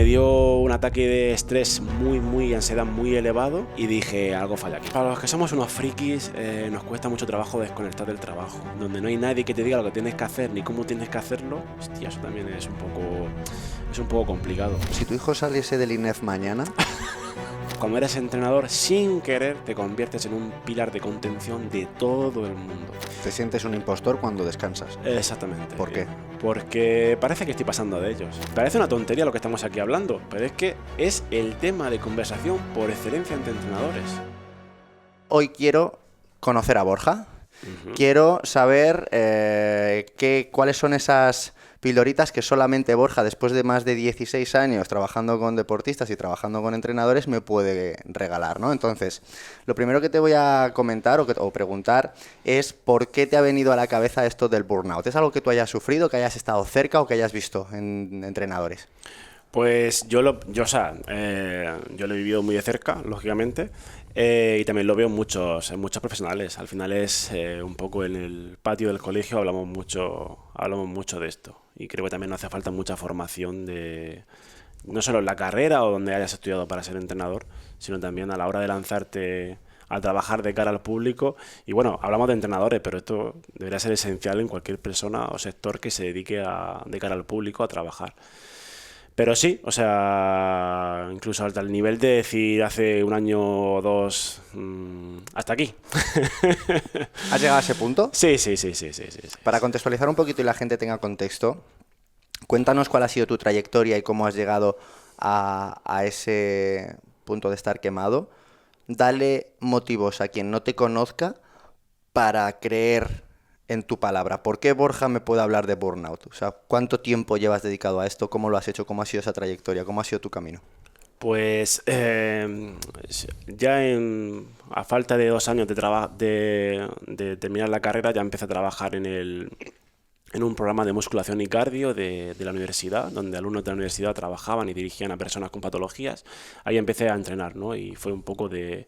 me dio un ataque de estrés muy ansiedad muy elevado y dije, algo falla aquí. Para los que somos unos frikis, nos cuesta mucho trabajo desconectar del trabajo, donde no hay nadie que te diga lo que tienes que hacer ni cómo tienes que hacerlo. Hostia, eso también es un poco complicado. Si tu hijo saliese del INEF mañana... Cuando eres entrenador, sin querer, te conviertes en un pilar de contención de todo el mundo. Te sientes un impostor cuando descansas. Exactamente. ¿Por qué? Porque parece que estoy pasando de ellos. Parece una tontería lo que estamos aquí hablando, pero es que es el tema de conversación por excelencia entre entrenadores. Hoy quiero conocer a Borja. Quiero saber cuáles son esas pildoritas que solamente Borja, después de más de 16 años trabajando con deportistas y trabajando con entrenadores, me puede regalar, ¿no? Entonces, lo primero que te voy a comentar o preguntar es ¿por qué te ha venido a la cabeza esto del burnout? ¿Es algo que tú hayas sufrido, que hayas estado cerca o que hayas visto en entrenadores? Pues yo lo he vivido muy de cerca, lógicamente, y también lo veo en muchos profesionales. Al final es un poco en el patio del colegio hablamos mucho de esto, y creo que también no hace falta mucha formación no solo en la carrera o donde hayas estudiado para ser entrenador, sino también a la hora de lanzarte a trabajar de cara al público. Y bueno, hablamos de entrenadores, pero esto debería ser esencial en cualquier persona o sector que se dedique de cara al público a trabajar. Pero sí, o sea, incluso hasta el nivel de decir hace un año o dos, hasta aquí. ¿Has llegado a ese punto? Sí. Para contextualizar un poquito y la gente tenga contexto, cuéntanos cuál ha sido tu trayectoria y cómo has llegado a ese punto de estar quemado. Dale motivos a quien no te conozca para creer en tu palabra. ¿Por qué Borja me puede hablar de burnout? O sea, ¿cuánto tiempo llevas dedicado a esto? ¿Cómo lo has hecho? ¿Cómo ha sido esa trayectoria? ¿Cómo ha sido tu camino? Pues ya a falta de 2 años de terminar la carrera, ya empecé a trabajar en un programa de musculación y cardio de la universidad, donde alumnos de la universidad trabajaban y dirigían a personas con patologías. Ahí empecé a entrenar, ¿no? Y fue un poco de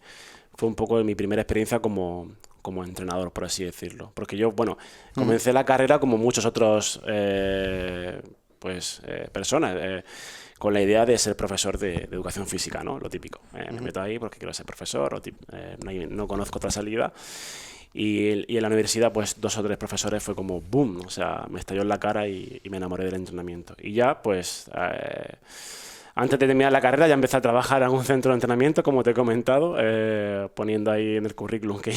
mi primera experiencia como entrenador, por así decirlo. Porque yo, bueno, comencé la carrera como muchos otros personas, con la idea de ser profesor de educación física, ¿no? Lo típico. Me meto ahí porque quiero ser profesor, no conozco otra salida. Y en la universidad, pues 2 o 3 profesores fue como boom, o sea, me estalló en la cara y me enamoré del entrenamiento. Y ya, pues... antes de terminar la carrera ya empecé a trabajar en un centro de entrenamiento, como te he comentado, poniendo ahí en el currículum que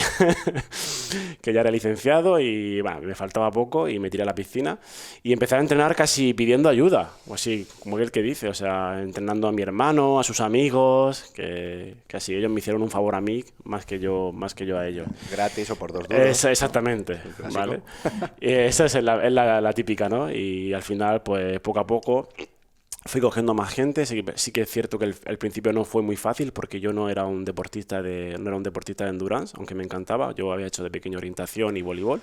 ya era licenciado y bueno, me faltaba poco y me tiré a la piscina y empecé a entrenar casi pidiendo ayuda, o así, como el que dice, o sea, entrenando a mi hermano, a sus amigos, que así ellos me hicieron un favor a mí más que yo a ellos. Gratis o por 2 duros. Exactamente, ¿vale? Y esa es la típica, ¿no? Y al final, pues poco a poco... fui cogiendo más gente. Sí que es cierto que al principio no fue muy fácil porque yo no era un deportista de endurance, aunque me encantaba. Yo había hecho de pequeño orientación y voleibol,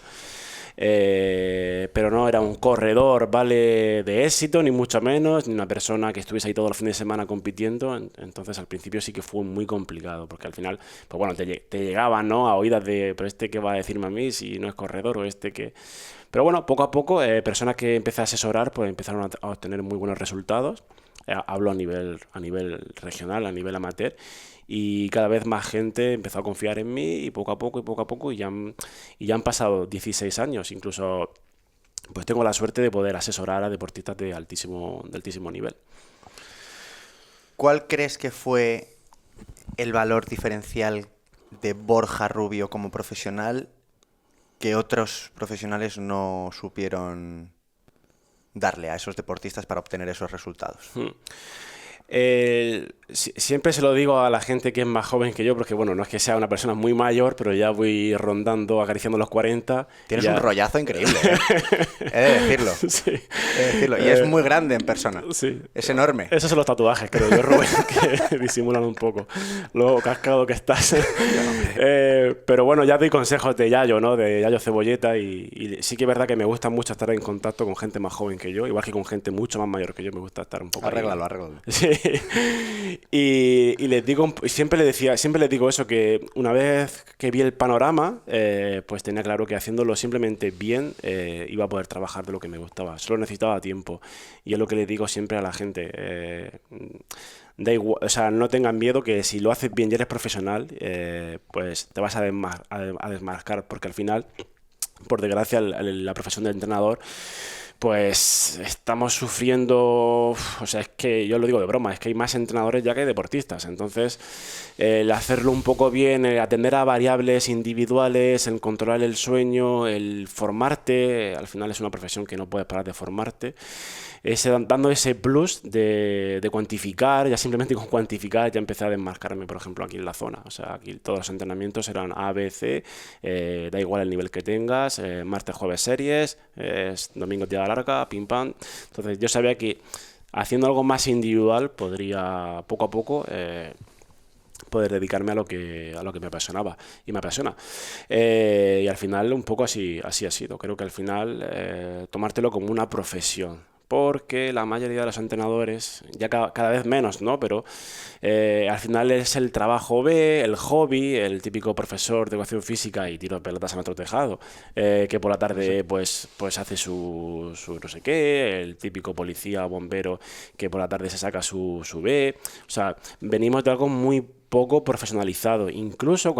pero no era un corredor, ¿vale?, de éxito, ni mucho menos, ni una persona que estuviese ahí todos los fines de semana compitiendo. Entonces al principio sí que fue muy complicado porque al final, pues bueno, te llegaban, ¿no?, a oídas de, pero ¿qué va a decirme a mí si no es corredor? O que... Pero bueno, poco a poco, personas que empecé a asesorar pues empezaron a obtener muy buenos resultados. Hablo a nivel regional, a nivel amateur, y cada vez más gente empezó a confiar en mí y poco a poco y ya han pasado 16 años. Incluso pues tengo la suerte de poder asesorar a deportistas de altísimo nivel. ¿Cuál crees que fue el valor diferencial de Borja Rubio como profesional que otros profesionales no supieron darle a esos deportistas para obtener esos resultados? Siempre se lo digo a la gente que es más joven que yo, porque bueno, no es que sea una persona muy mayor, pero ya voy rondando, acariciando los 40. Tienes un rollazo increíble, ¿eh? He de decirlo. Sí. He de decirlo. Y es muy grande en persona. Sí. Es enorme. Esos son los tatuajes, creo yo, Rubén, que disimulan un poco lo cascado que estás. Pero bueno, ya doy consejos de Yayo, ¿no? De Yayo Cebolleta, y sí que es verdad que me gusta mucho estar en contacto con gente más joven que yo, igual que con gente mucho más mayor que yo. Me gusta estar un poco Arréglalo. Sí. Y les digo, siempre les digo eso, que una vez que vi el panorama, pues tenía claro que haciéndolo simplemente bien iba a poder trabajar de lo que me gustaba. Solo necesitaba tiempo. Y es lo que les digo siempre a la gente. da igual, o sea, no tengan miedo que si lo haces bien y eres profesional, pues te vas a desmarcar, porque al final, por desgracia, la profesión de entrenador, pues estamos sufriendo, o sea, es que yo lo digo de broma, es que hay más entrenadores ya que deportistas. Entonces, el hacerlo un poco bien, el atender a variables individuales, el controlar el sueño, el formarte, al final es una profesión que no puedes parar de formarte. Dando ese plus de cuantificar, ya simplemente con cuantificar ya empecé a desmarcarme, por ejemplo, aquí en la zona. O sea, aquí todos los entrenamientos eran A, B, C, da igual el nivel que tengas, martes, jueves series, domingo día larga, pim pam. Entonces yo sabía que haciendo algo más individual podría poco a poco poder dedicarme a lo que me apasionaba y me apasiona. Y al final un poco así ha sido. Creo que al final tomártelo como una profesión. Porque la mayoría de los entrenadores, ya cada vez menos, ¿no? Pero al final es el trabajo B, el hobby, el típico profesor de educación física y tiro pelotas a nuestro tejado, que por la tarde pues hace su no sé qué, el típico policía o bombero que por la tarde se saca su B. O sea, venimos de algo muy poco profesionalizado, incluso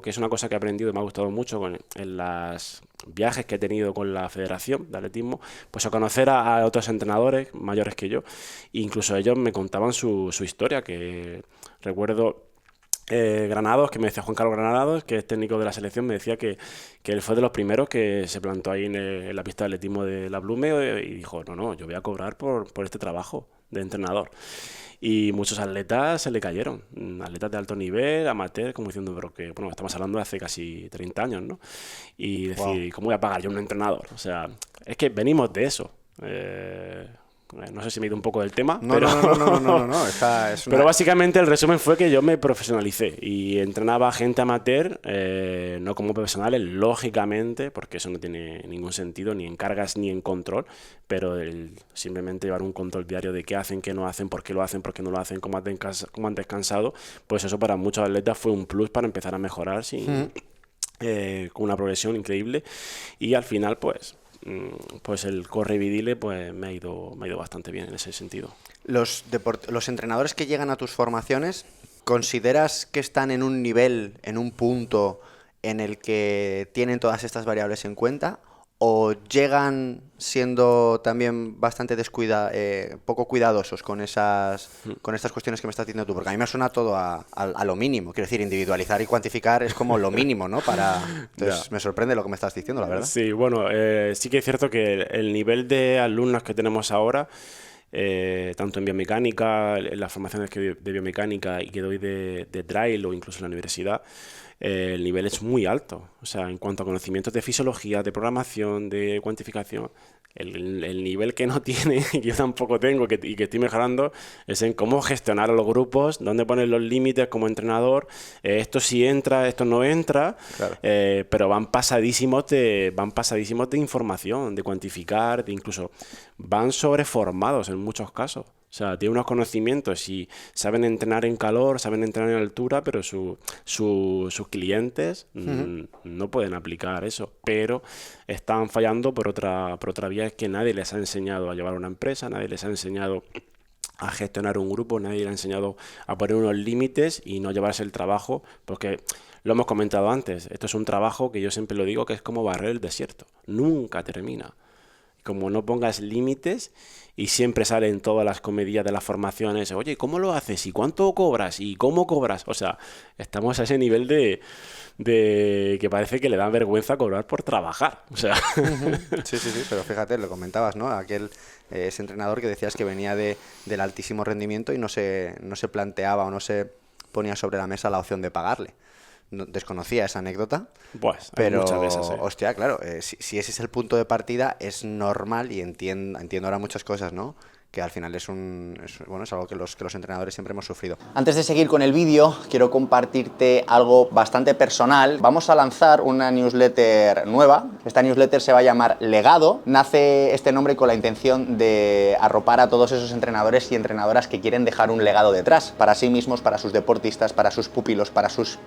que es una cosa que he aprendido y me ha gustado mucho en los viajes que he tenido con la Federación de Atletismo, pues a conocer a otros entrenadores mayores que yo, e incluso ellos me contaban su historia, que recuerdo Granados, que me decía Juan Carlos Granados, que es técnico de la selección, me decía que él fue de los primeros que se plantó ahí en la pista de atletismo de la Blume y dijo, no, yo voy a cobrar por este trabajo de entrenador. Y muchos atletas se le cayeron, atletas de alto nivel, amateur, como diciendo, pero que, bueno, estamos hablando de hace casi 30 años, ¿no? Y decir, wow, ¿cómo voy a pagar yo a un entrenador? O sea, es que venimos de eso. No sé si me he ido un poco del tema, pero... No. Pero básicamente el resumen fue que yo me profesionalicé y entrenaba a gente amateur, no como profesionales, lógicamente, porque eso no tiene ningún sentido, ni en cargas ni en control, pero simplemente llevar un control diario de qué hacen, qué no hacen, por qué lo hacen, por qué no lo hacen, cómo han descansado, pues eso para muchos atletas fue un plus para empezar a mejorar con una progresión increíble y al final pues el corre vidile pues me ha ido bastante bien en ese sentido. Los entrenadores que llegan a tus formaciones, ¿consideras que están en un nivel, en un punto en el que tienen todas estas variables en cuenta? ¿O llegan siendo también bastante poco cuidadosos con estas cuestiones que me estás diciendo tú? Porque a mí me suena todo a lo mínimo. Quiero decir, individualizar y cuantificar es como lo mínimo, ¿no? Entonces, me sorprende lo que me estás diciendo, la verdad. Sí, bueno, sí que es cierto que el nivel de alumnos que tenemos ahora, tanto en biomecánica, en las formaciones de biomecánica y que doy de trail o incluso en la universidad, el nivel es muy alto. O sea, en cuanto a conocimientos de fisiología, de programación, de cuantificación, el nivel que no tiene, que yo tampoco tengo y que estoy mejorando, es en cómo gestionar a los grupos, dónde poner los límites como entrenador, esto sí entra, esto no entra, claro. Pero van pasadísimos de información, de cuantificar, incluso van sobreformados en muchos casos. O sea, tienen unos conocimientos y saben entrenar en calor, saben entrenar en altura, pero sus clientes no pueden aplicar eso. Pero están fallando por otra vía, es que nadie les ha enseñado a llevar una empresa, nadie les ha enseñado a gestionar un grupo, nadie les ha enseñado a poner unos límites y no llevarse el trabajo, porque lo hemos comentado antes, esto es un trabajo que yo siempre lo digo que es como barrer el desierto, nunca termina. Como no pongas límites y siempre salen todas las comedias de las formaciones, oye, ¿cómo lo haces? ¿Y cuánto cobras? ¿Y cómo cobras? O sea, estamos a ese nivel de que parece que le da vergüenza cobrar por trabajar. O sea. Sí, pero fíjate, lo comentabas, ¿no? Ese entrenador que decías que venía del altísimo rendimiento y no se planteaba o no se ponía sobre la mesa la opción de pagarle. Desconocía esa anécdota, pues, pero muchas veces, hostia, claro, si ese es el punto de partida, es normal y entiendo ahora muchas cosas, ¿no? Que al final es algo que los entrenadores siempre hemos sufrido. Antes de seguir con el vídeo, quiero compartirte algo bastante personal. Vamos a lanzar una newsletter nueva. Esta newsletter se va a llamar Legado. Nace este nombre con la intención de arropar a todos esos entrenadores y entrenadoras que quieren dejar un legado detrás, para sí mismos, para sus deportistas, para sus pupilos, para sus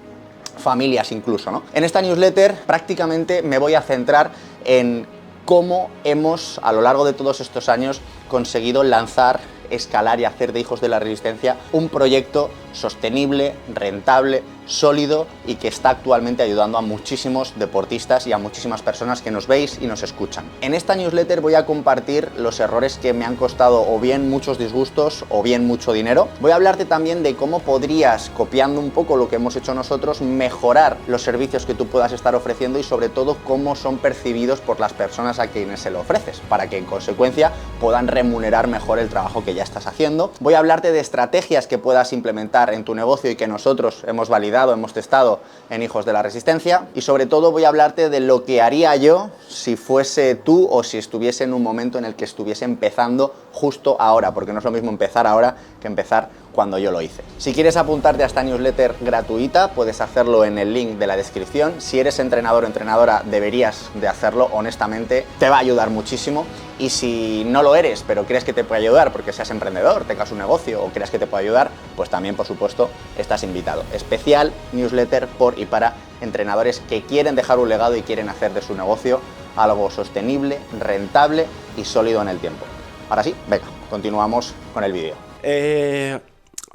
familias incluso, ¿no? En esta newsletter prácticamente me voy a centrar en cómo hemos, a lo largo de todos estos años, conseguido lanzar escalar y hacer de Hijos de la Resistencia un proyecto sostenible, rentable, sólido y que está actualmente ayudando a muchísimos deportistas y a muchísimas personas que nos veis y nos escuchan. En esta newsletter voy a compartir los errores que me han costado o bien muchos disgustos o bien mucho dinero. Voy a hablarte también de cómo podrías, copiando un poco lo que hemos hecho nosotros, mejorar los servicios que tú puedas estar ofreciendo y sobre todo cómo son percibidos por las personas a quienes se lo ofreces, para que en consecuencia puedan remunerar mejor el trabajo que ya estás haciendo. Voy a hablarte de estrategias que puedas implementar en tu negocio y que nosotros hemos validado, hemos testado en Hijos de la Resistencia, y sobre todo voy a hablarte de lo que haría yo si fuese tú o si estuviese en un momento en el que estuviese empezando justo ahora, porque no es lo mismo empezar ahora que empezar cuando yo lo hice. Si quieres apuntarte a esta newsletter gratuita, puedes hacerlo en el link de la descripción. Si eres entrenador o entrenadora, deberías de hacerlo, honestamente, te va a ayudar muchísimo. Y si no lo eres, pero crees que te puede ayudar porque seas emprendedor, tengas un negocio o creas que te puede ayudar, pues también, por supuesto, estás invitado. Especial newsletter por y para entrenadores que quieren dejar un legado y quieren hacer de su negocio algo sostenible, rentable y sólido en el tiempo. Ahora sí, venga, continuamos con el vídeo.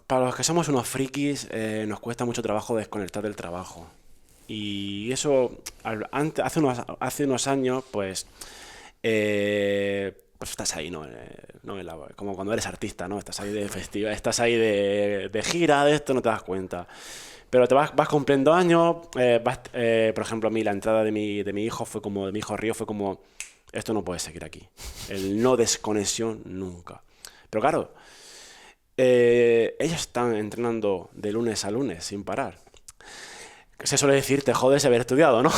Para los que somos unos frikis, nos cuesta mucho trabajo desconectar del trabajo. Y eso, hace unos años, pues estás ahí, ¿no? Como cuando eres artista, ¿no? Estás ahí de festival, estás ahí de gira, de esto, no te das cuenta. Pero te vas cumpliendo años, por ejemplo, a mí la entrada de mi hijo de mi hijo Río fue como, esto no puede seguir aquí. El no desconexión nunca. Pero claro, ellos están entrenando de lunes a lunes sin parar. Se suele decir, te jodes haber estudiado, ¿no?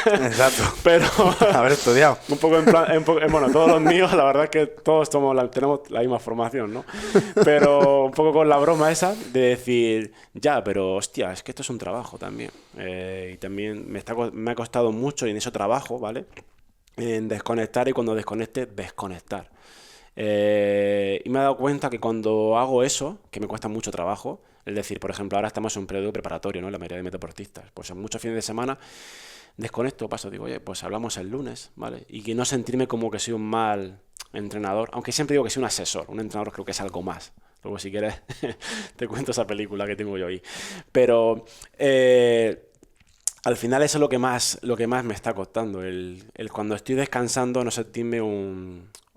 Exacto. Pero haber estudiado. Un poco en plan, bueno, todos los míos, la verdad es que todos tenemos la misma formación, ¿no? Pero un poco con la broma esa de decir, ya, pero hostia, es que esto es un trabajo también. Y también me ha costado mucho y en eso trabajo, ¿vale? En desconectar y cuando desconecte, desconectar. Y me he dado cuenta que cuando hago eso, que me cuesta mucho trabajo, es decir, por ejemplo, ahora estamos en un periodo preparatorio, ¿no? La mayoría de mis deportistas. Pues en muchos fines de semana desconecto, digo, oye, pues hablamos el lunes, ¿vale? Y que no sentirme como que soy un mal entrenador, aunque siempre digo que soy un asesor, un entrenador creo que es algo más. Luego si quieres te cuento esa película que tengo yo ahí. Pero al final eso es lo que más me está costando, el cuando estoy descansando no sentirme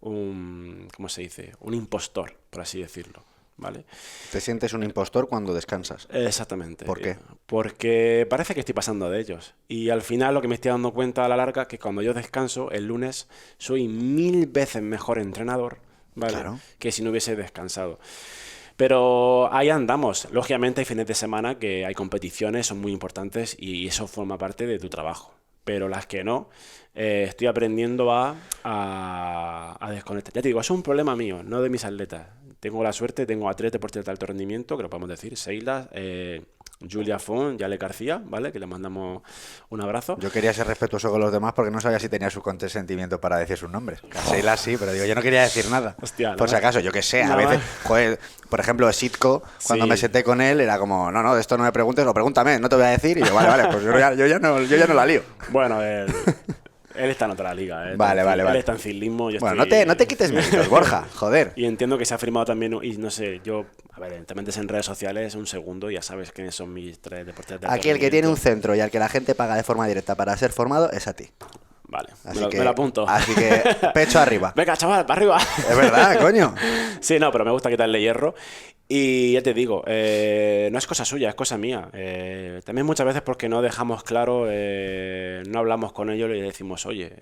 ¿cómo se dice? Un impostor, por así decirlo. ¿Vale? ¿Te sientes un impostor cuando descansas? Exactamente. ¿Por qué? Porque parece que estoy pasando de ellos. Y al final lo que me estoy dando cuenta a la larga es que cuando yo descanso, el lunes, soy 1000 veces mejor entrenador, ¿vale? Claro. Que si no hubiese descansado. Pero ahí andamos. Lógicamente hay fines de semana que hay competiciones, son muy importantes y eso forma parte de tu trabajo. Pero las que no, estoy aprendiendo a desconectar. Ya te digo, es un problema mío, no de mis atletas. Tengo la suerte, tengo a 3 deportistas de alto rendimiento, que lo podemos decir, Seila, Julia Font, Yale García, ¿vale? Que le mandamos un abrazo. Yo quería ser respetuoso con los demás porque no sabía si tenía su consentimiento para decir sus nombres. Seila sí, pero digo, yo no quería decir nada. Hostia, por si acaso, yo que sé, a veces, joder, por ejemplo, Sitko, cuando me senté con él, era como, no, de esto no me preguntes, o pregúntame, no te voy a decir. Y yo, vale, pues yo ya no la lío. Bueno, él está en otra liga. Vale. Él está en ciclismo. Bueno, no te quites méritos, Borja, joder. Y entiendo que se ha firmado también, y no sé, a ver, te metes en redes sociales un segundo y ya sabes quiénes son mis 3 deportistas de alto Aquí el que tiene un centro y al que la gente paga de forma directa para ser formado es a ti. Vale, me lo apunto. Así que, pecho arriba. Venga, chaval, para arriba. Es verdad, coño. Sí, no, pero me gusta quitarle hierro. Y ya te digo, no es cosa suya, es cosa mía. También muchas veces porque no dejamos claro, no hablamos con ellos y le decimos, oye,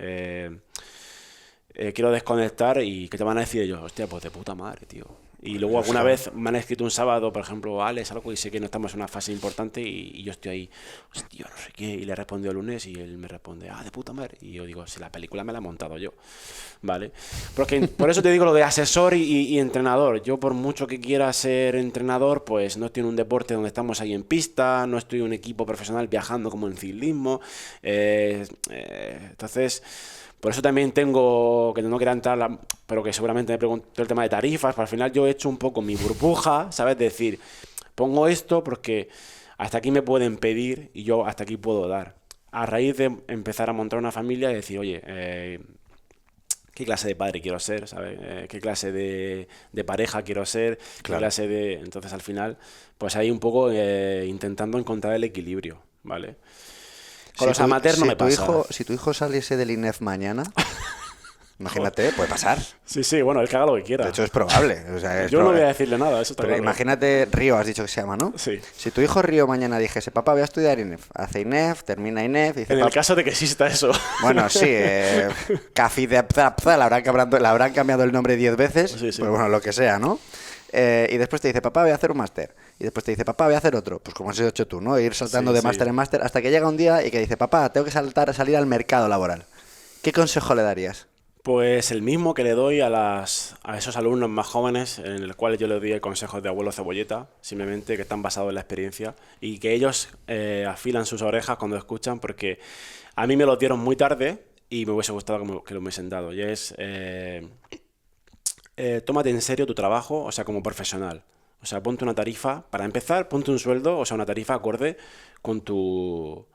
quiero desconectar y ¿qué te van a decir ellos? Hostia, pues de puta madre, tío. Y luego alguna vez me han escrito un sábado, por ejemplo, Alex, algo, y sé que no estamos en una fase importante y yo estoy ahí, hostia, no sé qué, y le respondo el lunes y él me responde, de puta madre. Y yo digo, si la película me la he montado yo, ¿vale? Porque por eso te digo lo de asesor y entrenador. Yo por mucho que quiera ser entrenador, pues no estoy en un deporte donde estamos ahí en pista, no estoy en un equipo profesional viajando como en ciclismo, entonces... Por eso también tengo, que no quería entrar, pero que seguramente me preguntó el tema de tarifas, pero al final yo he hecho un poco mi burbuja, ¿sabes? Decir, pongo esto porque hasta aquí me pueden pedir y yo hasta aquí puedo dar. A raíz de empezar a montar una familia y decir, oye, qué clase de padre quiero ser, ¿sabes? Qué clase de pareja quiero ser, qué Claro. clase de... Entonces, al final, pues ahí un poco intentando encontrar el equilibrio, ¿vale? Con los amateurs no me pasa. Si tu hijo saliese del INEF mañana, imagínate, puede pasar. Sí, sí, bueno, él que haga lo que quiera. De hecho, es probable. O sea, es Yo no voy a probable. decirle nada, eso está Pero claro. imagínate, Río, has dicho que se llama, ¿no? Sí. Si tu hijo Río mañana dijese, papá, voy a estudiar INEF, hace INEF, termina INEF, y dice, En el "Papá". caso de que exista eso. Bueno, sí, Café de Apzapza, le habrán cambiado el nombre 10 veces, Sí, sí. pues bueno, lo que sea, ¿no? Y después te dice, papá, voy a hacer un máster. Y después te dice, papá, voy a hacer otro. Pues como has hecho tú, ¿no? Ir saltando Sí, de sí. máster en máster hasta que llega un día y que dice, papá, tengo que salir al mercado laboral. ¿Qué consejo le darías? Pues el mismo que le doy a esos alumnos más jóvenes, en el cual yo les doy consejos de abuelo cebolleta, simplemente que están basados en la experiencia y que ellos afilan sus orejas cuando escuchan, porque a mí me lo dieron muy tarde y me hubiese gustado que lo hubiesen dado. Y es, tómate en serio tu trabajo, o sea, como profesional. O sea, ponte una tarifa, para empezar, ponte un sueldo, o sea, una tarifa acorde con tu...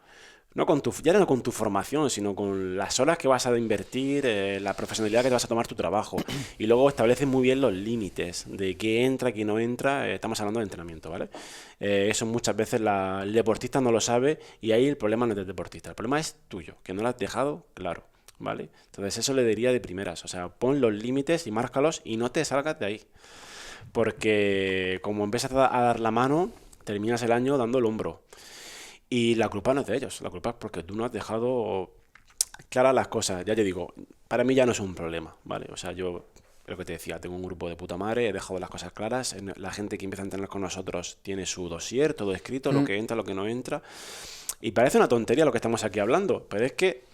No con tu, ya no con tu formación, sino con las horas que vas a invertir, la profesionalidad que te vas a tomar tu trabajo. Y luego estableces muy bien los límites de qué entra, qué no entra. Estamos hablando de entrenamiento, ¿vale? Eso muchas veces el deportista no lo sabe y ahí el problema no es del deportista. El problema es tuyo, que no lo has dejado claro, ¿vale? Entonces eso le diría de primeras. O sea, pon los límites y márcalos y no te salgas de ahí. Porque como empiezas a dar la mano, terminas el año dando el hombro. Y la culpa no es de ellos, la culpa es porque tú no has dejado claras las cosas. Ya te digo, para mí ya no es un problema, ¿vale? O sea, yo, lo que te decía, tengo un grupo de puta madre, he dejado las cosas claras. La gente que empieza a entrenar con nosotros tiene su dossier, todo escrito, lo que entra, lo que no entra. Y parece una tontería lo que estamos aquí hablando, pero es que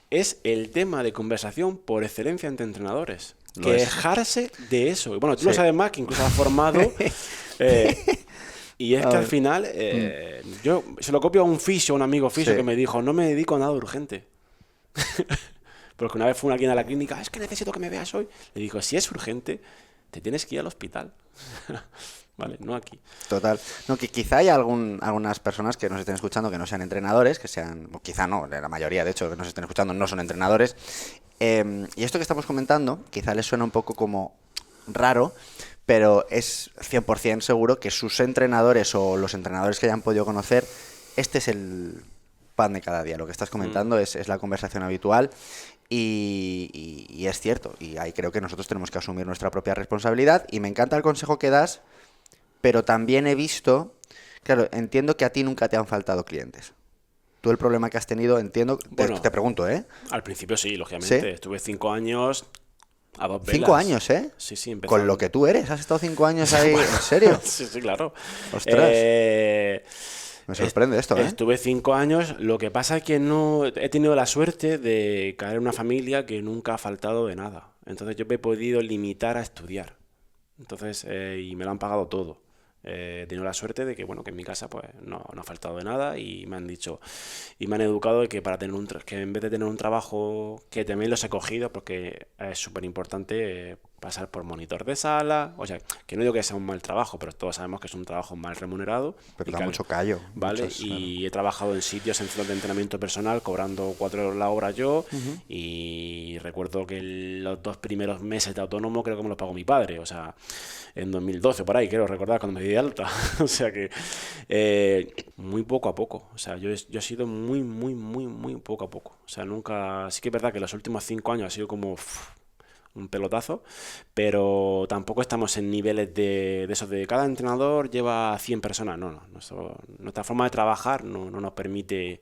es el tema de conversación por excelencia entre entrenadores. Lo es. Quejarse de eso. Y bueno, tú Sí. lo sabes más, que incluso has formado. Y es A que al ver. final, yo se lo copio a un fisio, a un amigo fisio Sí. que me dijo, no me dedico a nada urgente. Porque una vez fue alguien a la clínica, es que necesito que me veas hoy. Le digo, si es urgente, te tienes que ir al hospital. Vale, no aquí. Total. No, que quizá hay algunas personas que nos estén escuchando que no sean entrenadores, que sean, o quizá no, la mayoría de hecho que nos estén escuchando no son entrenadores. Y esto que estamos comentando quizá les suena un poco como raro, pero es 100% seguro que sus entrenadores o los entrenadores que hayan podido conocer, este es el pan de cada día. Lo que estás comentando es la conversación habitual. Y es cierto, y ahí creo que nosotros tenemos que asumir nuestra propia responsabilidad. Y me encanta el consejo que das, pero también he visto, claro, entiendo que a ti nunca te han faltado clientes. Tú el problema que has tenido, entiendo, Bueno, te pregunto, ¿eh? Al principio sí, lógicamente. ¿Sí? Estuve 5 años a dos velas. 5 años, ¿eh? Sí, sí, empezando. Con lo que tú eres, has estado 5 años ahí, ¿en serio? Sí, sí, claro. Ostras. Eh, Me sorprende esto, ¿eh? Estuve 5 años, lo que pasa es que no he tenido la suerte de caer en una familia que nunca ha faltado de nada. Entonces yo me he podido limitar a estudiar. Entonces, y me lo han pagado todo. He tenido la suerte de que, bueno, que en mi casa pues no ha faltado de nada y me han dicho y me han educado de que para tener que en vez de tener un trabajo que también los he cogido porque es súper importante pasar por monitor de sala, o sea, que no digo que sea un mal trabajo, pero todos sabemos que es un trabajo mal remunerado. Pero y da que mucho callo. ¿vale? Muchos, Y he trabajado en sitios, en centros de entrenamiento personal, cobrando 4 euros la hora yo. Y recuerdo que los 2 primeros meses de autónomo creo que me los pagó mi padre. O sea, en 2012 por ahí, quiero recordar, cuando me di de alta. O sea que muy poco a poco. O sea, yo he sido muy poco a poco. O sea, nunca... Sí que es verdad que los últimos 5 años ha sido como... un pelotazo, pero tampoco estamos en niveles de esos de cada entrenador lleva 100 personas. No, nuestra forma de trabajar no nos permite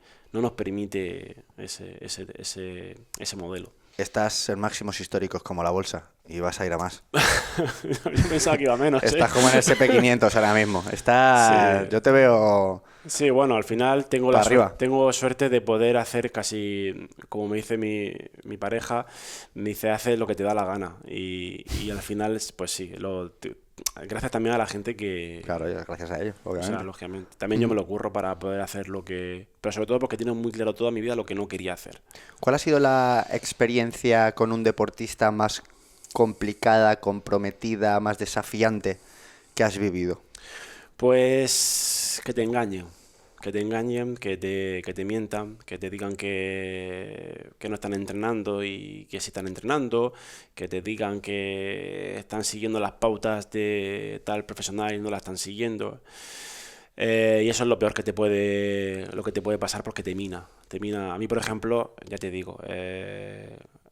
ese modelo. Estás en máximos históricos como la bolsa y vas a ir a más. Yo pensaba que iba a menos. Estás como en el SP500 ahora mismo. Está... Sí. Yo te veo... Sí, bueno, al final tengo Para arriba. tengo suerte de poder hacer casi, como me dice mi pareja, me dice, hace lo que te da la gana. Y al final, pues sí, gracias también a la gente que... Claro, gracias a ello, O obviamente. sea, lógicamente. También yo me lo curro para poder hacer lo que... Pero sobre todo porque tengo muy claro toda mi vida lo que no quería hacer. ¿Cuál ha sido la experiencia con un deportista más complicada, comprometida, más desafiante que has vivido? Pues que te engañen. que te engañen, que te mientan, que te digan que no están entrenando y que sí están entrenando, que te digan que están siguiendo las pautas de tal profesional y no las están siguiendo. Y eso es lo peor lo que te puede pasar porque te mina. Te mina. A mí, por ejemplo, ya te digo,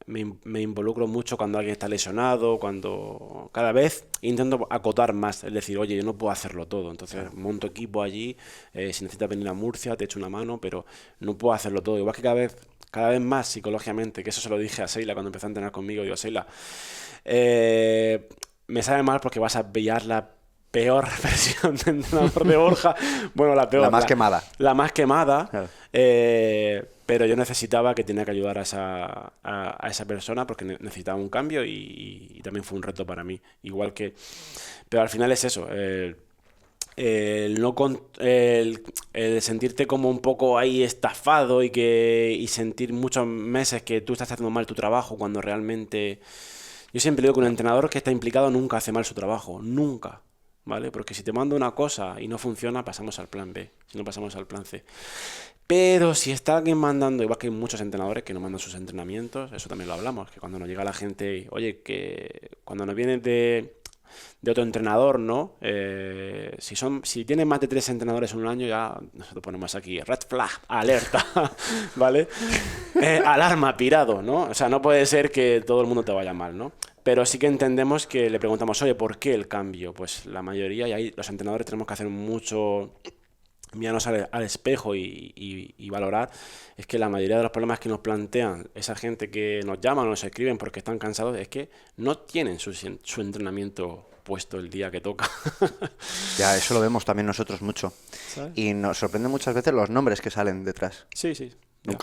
me involucro mucho cuando alguien está lesionado, cuando cada vez intento acotar más, es decir, oye, yo no puedo hacerlo todo, entonces monto equipo allí, si necesitas venir a Murcia te echo una mano, pero no puedo hacerlo todo. Igual que cada vez más psicológicamente, que eso se lo dije a Seila cuando empezó a entrenar conmigo, digo, Seila, me sabe mal porque vas a pillar la peor versión de entrenador de Borja. Bueno, la peor. La más quemada. La más quemada. Claro. Pero yo necesitaba que tenía que ayudar a esa persona porque necesitaba un cambio y también fue un reto para mí. Igual que... Pero al final es eso. El sentirte como un poco ahí estafado y sentir muchos meses que tú estás haciendo mal tu trabajo cuando realmente... Yo siempre digo que un entrenador que está implicado nunca hace mal su trabajo. Nunca. ¿Vale? Porque si te mando una cosa y no funciona, pasamos al plan B, si no pasamos al plan C. Pero si está alguien mandando, igual que hay muchos entrenadores que no mandan sus entrenamientos, eso también lo hablamos, que cuando nos llega la gente, oye, que cuando nos viene de otro entrenador, ¿no? Si tienes más de 3 entrenadores en un año, ya nosotros ponemos aquí red flag, alerta, ¿vale? Alarma, pirado, ¿no? O sea, no puede ser que todo el mundo te vaya mal, ¿no? Pero sí que entendemos que le preguntamos, oye, ¿por qué el cambio? Pues la mayoría, y ahí los entrenadores tenemos que hacer mucho, mirarnos al espejo y valorar, es que la mayoría de los problemas que nos plantean esa gente que nos llaman o nos escriben porque están cansados, es que no tienen su entrenamiento puesto el día que toca. Ya, eso lo vemos también nosotros mucho. ¿Sabes? Y nos sorprende muchas veces los nombres que salen detrás. Sí, sí.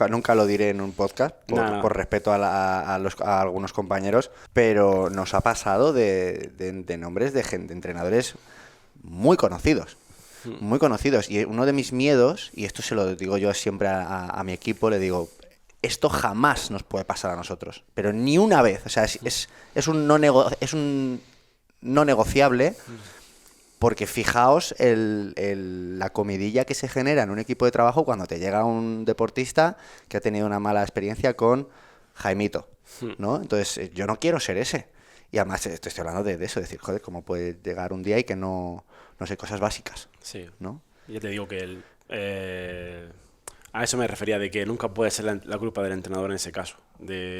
Nunca lo diré en un podcast, por respeto a algunos compañeros, pero nos ha pasado de nombres de entrenadores muy conocidos. Muy conocidos. Y uno de mis miedos, y esto se lo digo yo siempre a mi equipo, le digo, esto jamás nos puede pasar a nosotros, pero ni una vez. O sea, es un no negociable. Porque fijaos la comidilla que se genera en un equipo de trabajo cuando te llega un deportista que ha tenido una mala experiencia con Jaimito, ¿no? Entonces, yo no quiero ser ese. Y además te estoy hablando de eso, decir, joder, cómo puede llegar un día y que no sé, cosas básicas, sí, ¿no? Ya te digo que a eso me refería, de que nunca puede ser la culpa del entrenador en ese caso,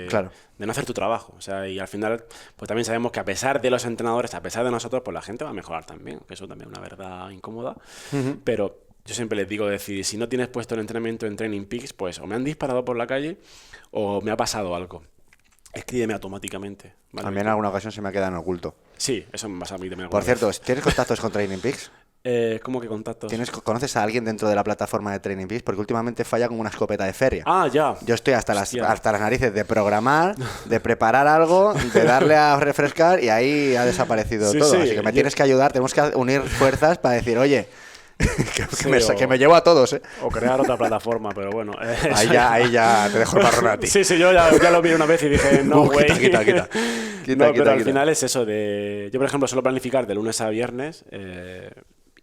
Claro. de no hacer tu trabajo. O sea, y al final, pues también sabemos que a pesar de los entrenadores, a pesar de nosotros, pues la gente va a mejorar también, que eso también es una verdad incómoda. Pero yo siempre les digo, decir, si no tienes puesto el entrenamiento en Training Peaks, pues o me han disparado por la calle o me ha pasado algo. Escríbeme automáticamente, ¿vale? También en alguna ocasión se me ha quedado en oculto. Sí, eso me pasa a mí también. Por cierto, ¿tienes contactos con Training Peaks? ¿Cómo que contactos? ¿Conoces a alguien dentro de la plataforma de Training Peaks? Porque últimamente falla como una escopeta de feria. Ah, ya. Yo estoy hasta las narices de programar, de preparar algo, de darle a refrescar y ahí ha desaparecido todo. Sí, así que me tienes que ayudar, tenemos que unir fuerzas para decir, oye, que me llevo a todos, ¿eh? O crear otra plataforma, pero bueno. Ahí ya te dejo el marrón a ti. Sí, yo ya lo vi una vez y dije, no, güey. Quita. Pero al final es eso de... Yo, por ejemplo, suelo planificar de lunes a viernes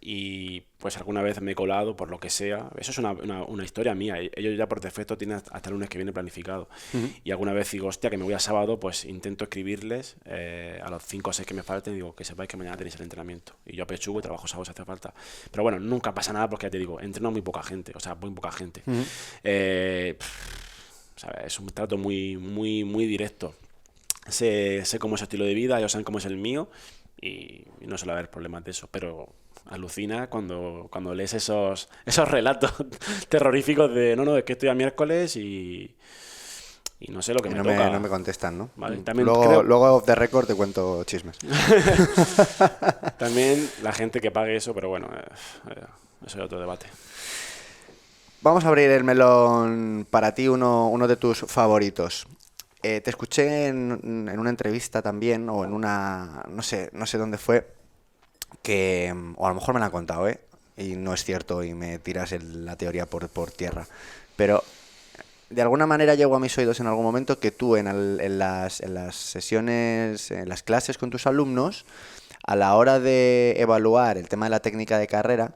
y pues alguna vez me he colado por lo que sea. Eso es una historia mía. Ellos ya por defecto tienen hasta el lunes que viene planificado. Y alguna vez digo, hostia, que me voy a sábado, pues intento escribirles a los 5 o 6 que me falten y digo, que sepáis que mañana tenéis el entrenamiento. Y yo apechugo y trabajo sábado si hace falta. Pero bueno, nunca pasa nada porque ya te digo, entreno muy poca gente. O sea, muy poca gente. ¿Sabes? Es un trato muy, muy, muy directo. Sé cómo es su estilo de vida, ellos saben cómo es el mío y no suele haber problemas de eso, pero alucina cuando lees esos relatos terroríficos de no, es que estoy a miércoles y no sé lo que me toca. No me contestan, ¿no? Vale, también luego off the record te cuento chismes. También la gente que pague eso, pero bueno, eso es otro debate. Vamos a abrir el melón para ti, uno de tus favoritos. Te escuché en una entrevista también, o en una... No sé dónde fue, que... O a lo mejor me la han contado, y no es cierto, y me tiras la teoría por tierra. Pero de alguna manera llegó a mis oídos en algún momento que tú en las sesiones, en las clases con tus alumnos, a la hora de evaluar el tema de la técnica de carrera,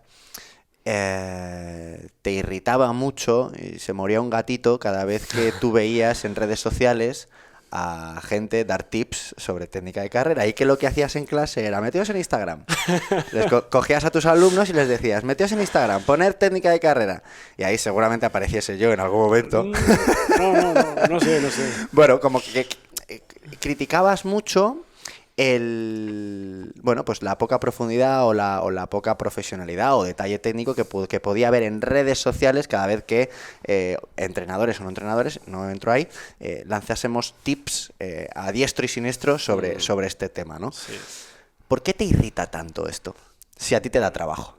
te irritaba mucho y se moría un gatito cada vez que tú veías en redes sociales a gente dar tips sobre técnica de carrera, y que lo que hacías en clase era meteos en Instagram. Cogías a tus alumnos y les decías, meteos en Instagram, poner técnica de carrera, y ahí seguramente apareciese yo en algún momento. No sé. Bueno, como que criticabas mucho pues la poca profundidad o la poca profesionalidad o detalle técnico que podía haber en redes sociales cada vez que entrenadores o no entrenadores, no entro ahí, lanzásemos tips a diestro y siniestro sobre este tema, ¿no? Sí. ¿Por qué te irrita tanto esto? Si a ti te da trabajo.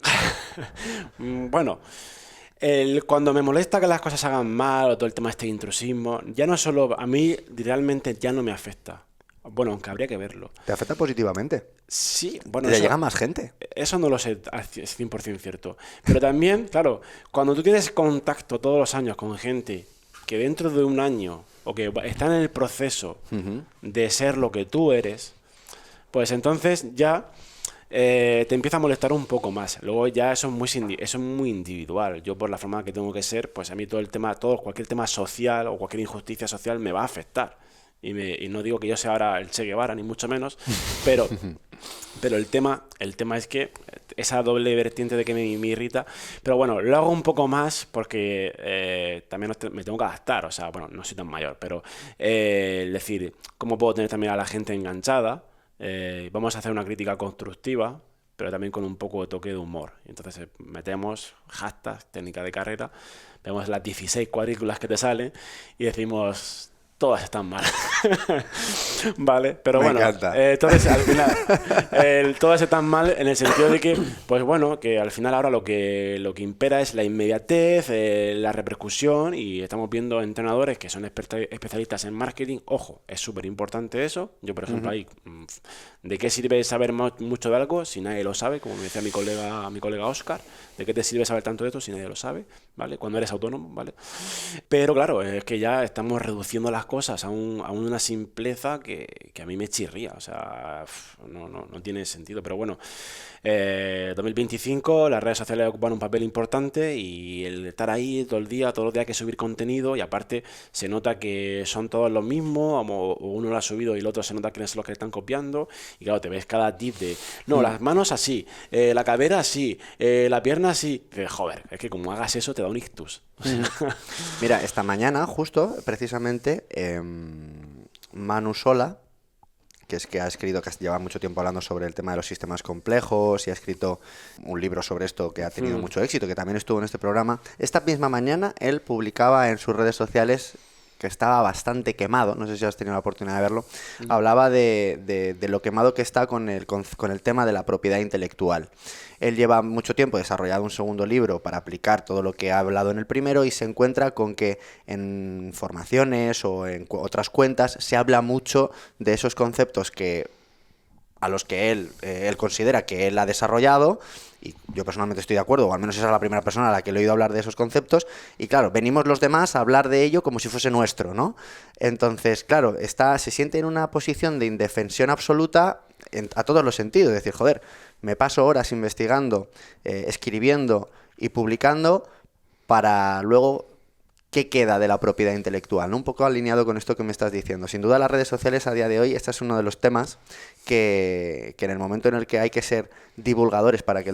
Bueno, cuando me molesta que las cosas se hagan mal o todo el tema de este intrusismo, ya no solo a mí, realmente ya no me afecta. Bueno, aunque habría que verlo. ¿Te afecta positivamente? Sí, bueno, ¿Te llega más gente? Eso no lo sé, es 100% cierto. Pero también, claro, cuando tú tienes contacto todos los años con gente que dentro de un año o que está en el proceso de ser lo que tú eres, pues entonces ya te empieza a molestar un poco más. Luego ya eso es muy individual. Yo por la forma que tengo que ser, pues a mí cualquier tema social o cualquier injusticia social me va a afectar. Y no digo que yo sea ahora el Che Guevara, ni mucho menos, pero el tema es que esa doble vertiente de que me irrita, pero bueno, lo hago un poco más porque también me tengo que adaptar, o sea, bueno, no soy tan mayor, pero es decir, ¿cómo puedo tener también a la gente enganchada? Vamos a hacer una crítica constructiva, pero también con un poco de toque de humor. Entonces metemos hashtag, técnica de carrera, vemos las 16 cuadrículas que te salen y decimos... Todas están mal. Vale, pero Me bueno, encanta. entonces al final, todas están mal en el sentido de que, pues bueno, que al final ahora lo que impera es la inmediatez, la repercusión, y estamos viendo entrenadores que son especialistas en marketing. Ojo, es súper importante eso. Yo, por ejemplo, ahí, ¿de qué sirve saber mucho de algo si nadie lo sabe? Como me decía mi colega Oscar, ¿de qué te sirve saber tanto de esto si nadie lo sabe? ¿Vale? Cuando eres autónomo, ¿vale? Pero claro, es que ya estamos reduciendo las cosas a una simpleza que a mí me chirría, o sea, no tiene sentido, pero bueno, 2025 las redes sociales ocupan un papel importante y el estar ahí todos los días hay que subir contenido, y aparte se nota que son todos los mismos, o uno lo ha subido y el otro se nota quiénes son los que están copiando, y claro, te ves cada tip de, no, las manos así, la cadera así, la pierna así, joder, es que como hagas eso te da un ictus. Mira, esta mañana, justo, precisamente, Manu Sola, que ha escrito, que lleva mucho tiempo hablando sobre el tema de los sistemas complejos y ha escrito un libro sobre esto que ha tenido mucho éxito, que también estuvo en este programa. Esta misma mañana él publicaba en sus redes sociales que estaba bastante quemado, no sé si has tenido la oportunidad de verlo, hablaba de lo quemado que está con el tema de la propiedad intelectual. Él lleva mucho tiempo desarrollado un segundo libro para aplicar todo lo que ha hablado en el primero, y se encuentra con que en formaciones o en otras cuentas se habla mucho de esos conceptos a los que él considera que él ha desarrollado, y yo personalmente estoy de acuerdo, o al menos esa es la primera persona a la que le he oído hablar de esos conceptos, y claro, venimos los demás a hablar de ello como si fuese nuestro, ¿no? Entonces, claro, se siente en una posición de indefensión absoluta a todos los sentidos, es decir, joder, me paso horas investigando, escribiendo y publicando para luego... ¿Qué queda de la propiedad intelectual? ¿No? Un poco alineado con esto que me estás diciendo. Sin duda, las redes sociales a día de hoy, este es uno de los temas que en el momento en el que hay que ser divulgadores para que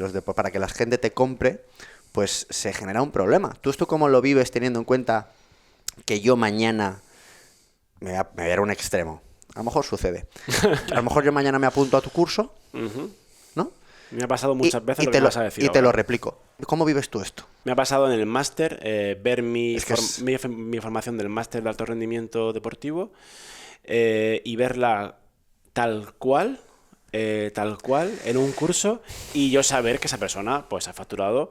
la gente te compre, pues se genera un problema. ¿Tú esto cómo lo vives, teniendo en cuenta que yo mañana me voy a ver un extremo? A lo mejor sucede. A lo mejor yo mañana me apunto a tu curso, ¿no? Me ha pasado muchas veces y lo te que vas a decir y te ahora. lo replico. ¿Cómo vives tú esto? Me ha pasado en el máster, ver mi formación del máster de alto rendimiento deportivo y verla tal cual, en un curso, y yo saber que esa persona pues ha facturado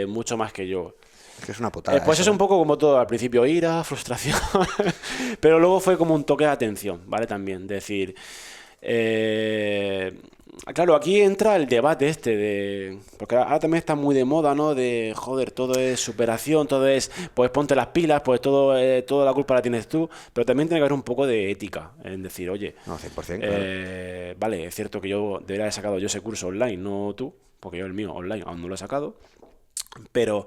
mucho más que yo. Es que es una putada. Pues eso, es un poco como todo, al principio ira, frustración, pero luego fue como un toque de atención, ¿vale? También, decir... claro, aquí entra el debate porque ahora también está muy de moda, ¿no? De, joder, todo es superación, todo es, pues ponte las pilas, pues toda la culpa la tienes tú, pero también tiene que haber un poco de ética, en decir, oye, No, 100%, claro. Vale, es cierto que yo debería haber sacado ese curso online, no tú, porque yo el mío online aún no lo he sacado, Pero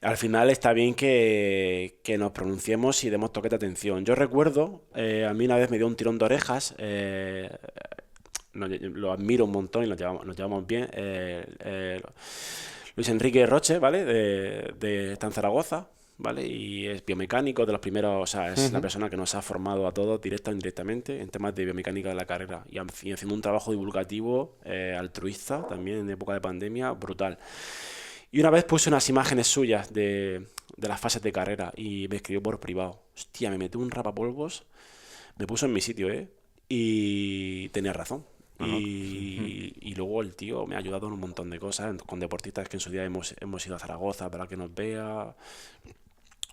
al final está bien que nos pronunciemos y demos toque de atención. Yo recuerdo, a mí una vez me dio un tirón de orejas, lo admiro un montón y nos llevamos bien, Luis Enrique Roche, ¿vale? Está en Zaragoza, ¿vale? Y es biomecánico, de los primeros, o sea, es la persona que nos ha formado a todos, directa o indirectamente, en temas de biomecánica de la carrera. Y haciendo un trabajo divulgativo, altruista, también en época de pandemia, brutal. Y una vez puse unas imágenes suyas de las fases de carrera y me escribió por privado. Hostia, me metió un rapapolvos, me puso en mi sitio, ¿eh? Y tenía razón. Y luego el tío me ha ayudado en un montón de cosas, con deportistas que en su día hemos ido a Zaragoza para que nos vea.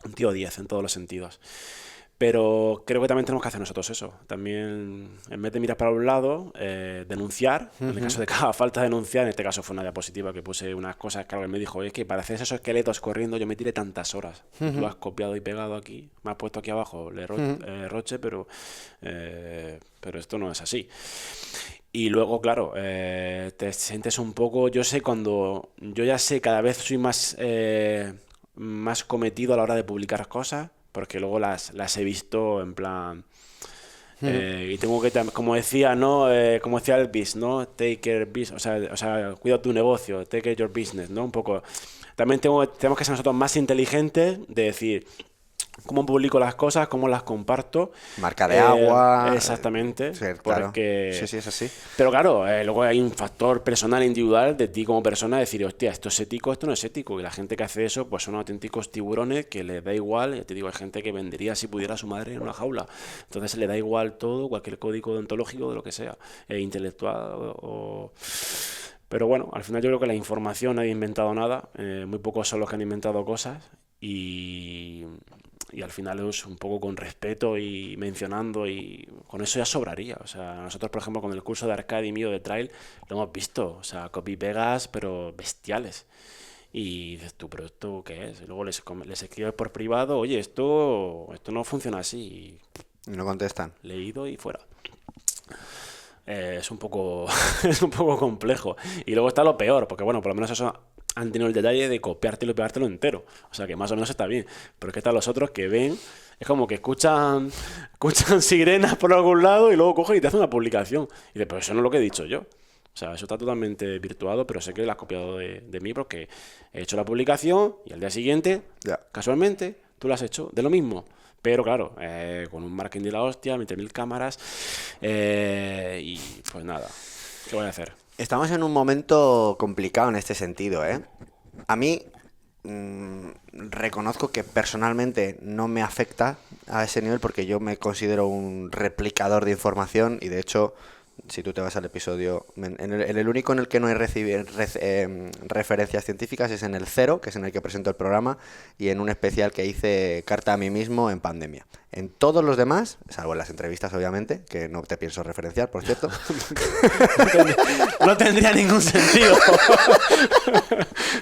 Un tío 10 en todos los sentidos. Pero creo que también tenemos que hacer nosotros eso. También, en vez de mirar para un lado, denunciar. En el caso de que haga falta denunciar, en este caso fue una diapositiva que puse unas cosas que alguien me dijo, es que para hacer esos esqueletos corriendo yo me tiré tantas horas. Tú has copiado y pegado aquí, me has puesto aquí abajo Roche, pero esto no es así. Y luego, claro, te sientes un poco, yo ya sé, cada vez soy más cometido a la hora de publicar cosas, porque luego las he visto en plan... y tengo que, como decía, ¿no? Como decía Elvis, ¿no? Take care business, o sea, cuida tu negocio, take care your business, ¿no? Un poco... También tenemos que ser nosotros más inteligentes de decir... cómo publico las cosas, cómo las comparto. Marca de agua. Exactamente. Sí, claro. Porque... Sí, es así. Pero claro, luego hay un factor personal, individual, de ti como persona, decir, hostia, esto es ético, esto no es ético. Y la gente que hace eso, pues son auténticos tiburones que les da igual. Ya te digo, hay gente que vendería si pudiera a su madre en una jaula. Entonces le da igual todo, cualquier código deontológico, de lo que sea, intelectual o... Pero bueno, al final yo creo que la información, nadie ha inventado nada. Muy pocos son los que han inventado cosas. Y al final es un poco con respeto y mencionando, y con eso ya sobraría. O sea, nosotros, por ejemplo, con el curso de Arcade y mío de Trail, lo hemos visto. O sea, copy-pegas, pero bestiales. Y dices tú, ¿pero esto qué es? Y luego les escribes por privado, oye, esto no funciona así. Y no contestan. Leído y fuera. Es un poco es un poco complejo. Y luego está lo peor, porque bueno, por lo menos eso han tenido el detalle de copiártelo y pegártelo entero. O sea que más o menos está bien. Pero es que están los otros que ven, es como que escuchan sirenas por algún lado y luego cogen y te hacen una publicación. Y dices, pero eso no es lo que he dicho yo. O sea, eso está totalmente virtuado, pero sé que lo has copiado de mí porque he hecho la publicación y al día siguiente, casualmente, tú lo has hecho de lo mismo. Pero claro, con un marketing de la hostia, 20.000 cámaras, y pues nada, ¿qué voy a hacer? Estamos en un momento complicado en este sentido, ¿eh? A mí reconozco que personalmente no me afecta a ese nivel porque yo me considero un replicador de información y de hecho, si tú te vas al episodio, en el único en el que no hay referencias científicas es en el 0, que es en el que presento el programa, y en un especial que hice Carta a mí mismo en pandemia. En todos los demás, salvo en las entrevistas obviamente, que no te pienso referenciar, por cierto. No tendría ningún sentido.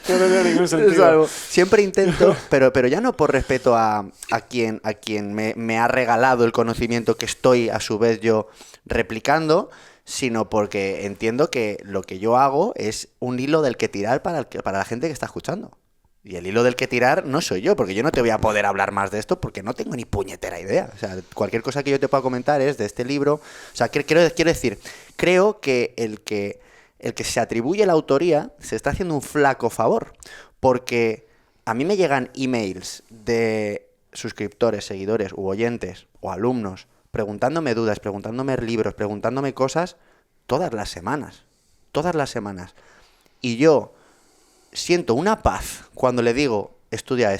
No tendría ningún sentido. Siempre intento, pero ya no por respeto a quien me ha regalado el conocimiento que estoy a su vez yo replicando, sino porque entiendo que lo que yo hago es un hilo del que tirar para la gente que está escuchando. Y el hilo del que tirar no soy yo, porque yo no te voy a poder hablar más de esto porque no tengo ni puñetera idea. O sea, cualquier cosa que yo te pueda comentar es de este libro. O sea, quiero decir, creo que el que se atribuye la autoría se está haciendo un flaco favor, porque a mí me llegan emails de suscriptores, seguidores u oyentes o alumnos preguntándome dudas, preguntándome libros, preguntándome cosas todas las semanas. Y yo siento una paz cuando le digo, estudia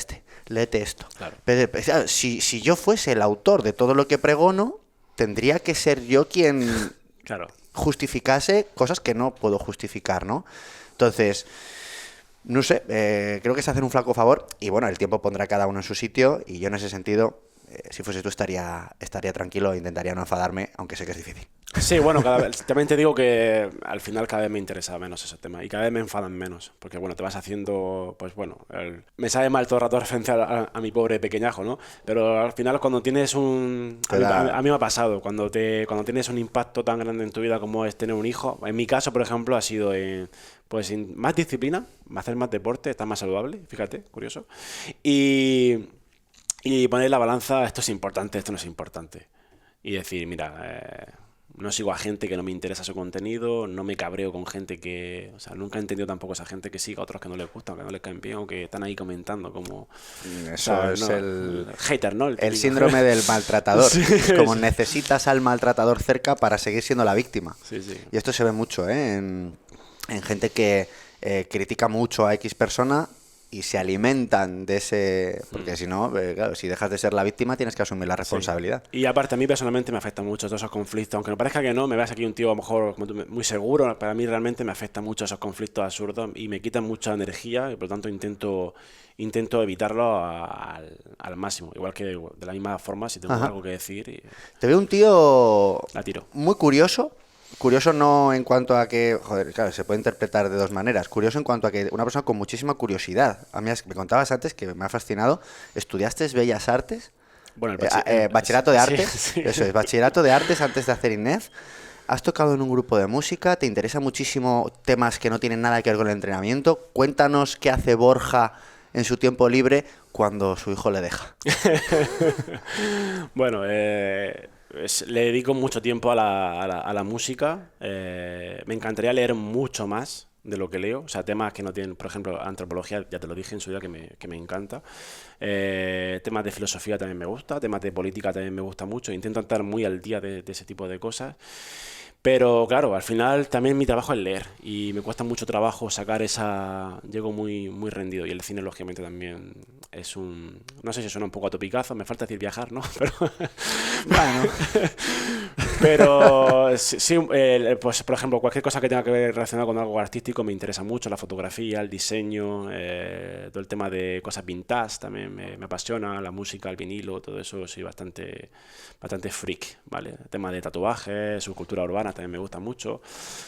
léete esto. Claro. Pero, si yo fuese el autor de todo lo que pregono, tendría que ser yo quien justificase cosas que no puedo justificar, ¿no? Entonces, no sé, creo que se hacen un flaco favor y bueno, el tiempo pondrá a cada uno en su sitio y yo en ese sentido... si fuese tú estaría tranquilo e intentaría no enfadarme, aunque sé que es difícil. Sí, bueno, también te digo que al final cada vez me interesa menos ese tema y cada vez me enfadan menos, porque bueno, te vas haciendo, pues bueno, me sabe mal todo el rato referenciar a mi pobre pequeñajo, ¿no? Pero al final cuando tienes Te da... a mí me ha pasado, cuando tienes un impacto tan grande en tu vida como es tener un hijo, en mi caso, por ejemplo, ha sido pues más disciplina, hacer más deporte, estar más saludable, fíjate, curioso, y, y poner la balanza, esto es importante, esto no es importante. Y decir, mira, no sigo a gente que no me interesa su contenido, no me cabreo con gente que... O sea, nunca he entendido tampoco esa gente que siga a otros que no les gustan, que no les caen bien o que están ahí comentando como... Eso ¿sabes? es No, el hater, ¿no? El el típico. síndrome del maltratador. Sí, Es como sí. necesitas al maltratador cerca para seguir siendo la víctima. Sí, sí. Y esto se ve mucho, ¿eh? En gente que critica mucho a X persona y se alimentan de ese... Porque si no, claro, si dejas de ser la víctima tienes que asumir la Sí. responsabilidad. Y aparte, a mí personalmente me afectan mucho todos esos conflictos. Aunque me parezca que no, me veas aquí un tío a lo mejor como tú, muy seguro. Para mí realmente me afectan mucho esos conflictos absurdos y me quitan mucha energía y por lo tanto intento evitarlo al máximo. Igual que de la misma forma, si tengo Ajá. algo que decir, Te veo un tío la tiro. muy curioso. Curioso no en cuanto a que, joder, claro, se puede interpretar de dos maneras. Curioso en cuanto a que una persona con muchísima curiosidad. A mí me contabas antes que me ha fascinado. ¿Estudiaste Bellas Artes? Bueno, Bachillerato de sí, artes. sí. Eso es, bachillerato de artes antes de hacer INEF. ¿Has tocado en un grupo de música? ¿Te interesan muchísimo temas que no tienen nada que ver con el entrenamiento? Cuéntanos qué hace Borja en su tiempo libre cuando su hijo le deja. Bueno, le dedico mucho tiempo a la música. Me encantaría leer mucho más de lo que leo. O sea, temas que no tienen, por ejemplo, antropología, ya te lo dije en su día, que me encanta. Temas de filosofía también me gusta. Temas de política también me gusta mucho. Intento estar muy al día de ese tipo de cosas. Pero claro, al final también mi trabajo es leer y me cuesta mucho trabajo sacar esa... Llego muy rendido y el cine lógicamente también es un... No sé si suena un poco a topicazo, me falta decir viajar, ¿no? Pero, Bueno, pero sí, sí, pues por ejemplo, cualquier cosa que tenga que ver relacionado con algo artístico me interesa mucho, la fotografía, el diseño, todo el tema de cosas vintage también me apasiona, la música, el vinilo, todo eso soy bastante freak, ¿vale? El tema de tatuajes, subcultura urbana también me gusta mucho. O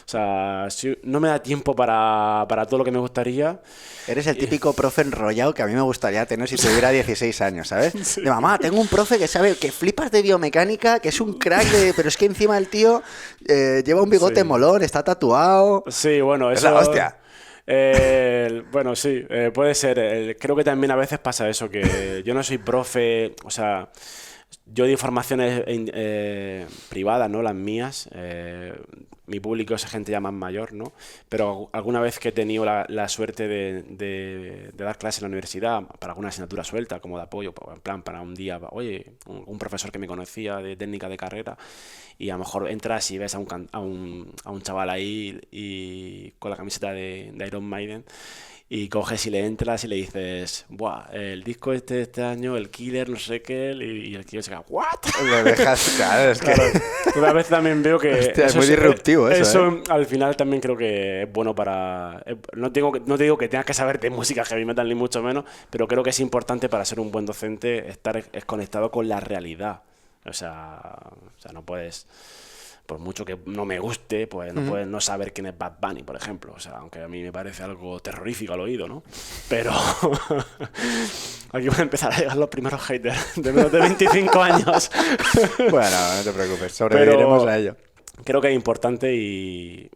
sea, sí, no me da tiempo para todo lo que me gustaría. eres el típico profe enrollado que a mí me gustaría tener si tuviera 16 años, ¿sabes? De mamá, tengo un profe que sabe que flipas de biomecánica, que es un crack, pero es que encima el tío lleva un bigote Sí. molón, está tatuado. Sí, bueno, Es eso... la hostia. Bueno, sí, puede ser. Creo que también a veces pasa eso, que yo no soy profe, o sea, yo di formaciones privadas, ¿no? Las mías. Mi público es gente ya más mayor, ¿no? Pero alguna vez que he tenido la suerte de dar clases en la universidad para alguna asignatura suelta, como de apoyo, en plan para un día, oye, un profesor que me conocía de técnica de carrera, y a lo mejor entras y ves a un chaval ahí y con la camiseta de Iron Maiden y coges y le entras y le dices, buah, el disco este año, el Killer, no sé qué, y el Killer se queda, ¿what? Lo dejas, claro, es que... Claro, una vez también veo que Hostia, es muy disruptivo eso, ¿eh? al final también creo que es bueno para... No no te digo que tengas que saber de música heavy metal ni mucho menos, pero creo que es importante para ser un buen docente estar conectado con la realidad. O sea, no puedes... Por mucho que no me guste, pues no puedes no saber quién es Bad Bunny, por ejemplo. O sea, aunque a mí me parece algo terrorífico al oído, ¿no? Pero aquí van a empezar a llegar los primeros haters de menos de 25 años. Bueno, no te preocupes, sobreviviremos Pero a ello. creo que es importante y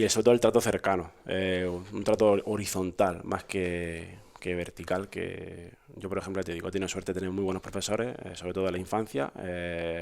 sobre todo el trato cercano, un trato horizontal más que vertical, que yo, por ejemplo, te digo, he tenido suerte de tener muy buenos profesores, sobre todo en la infancia,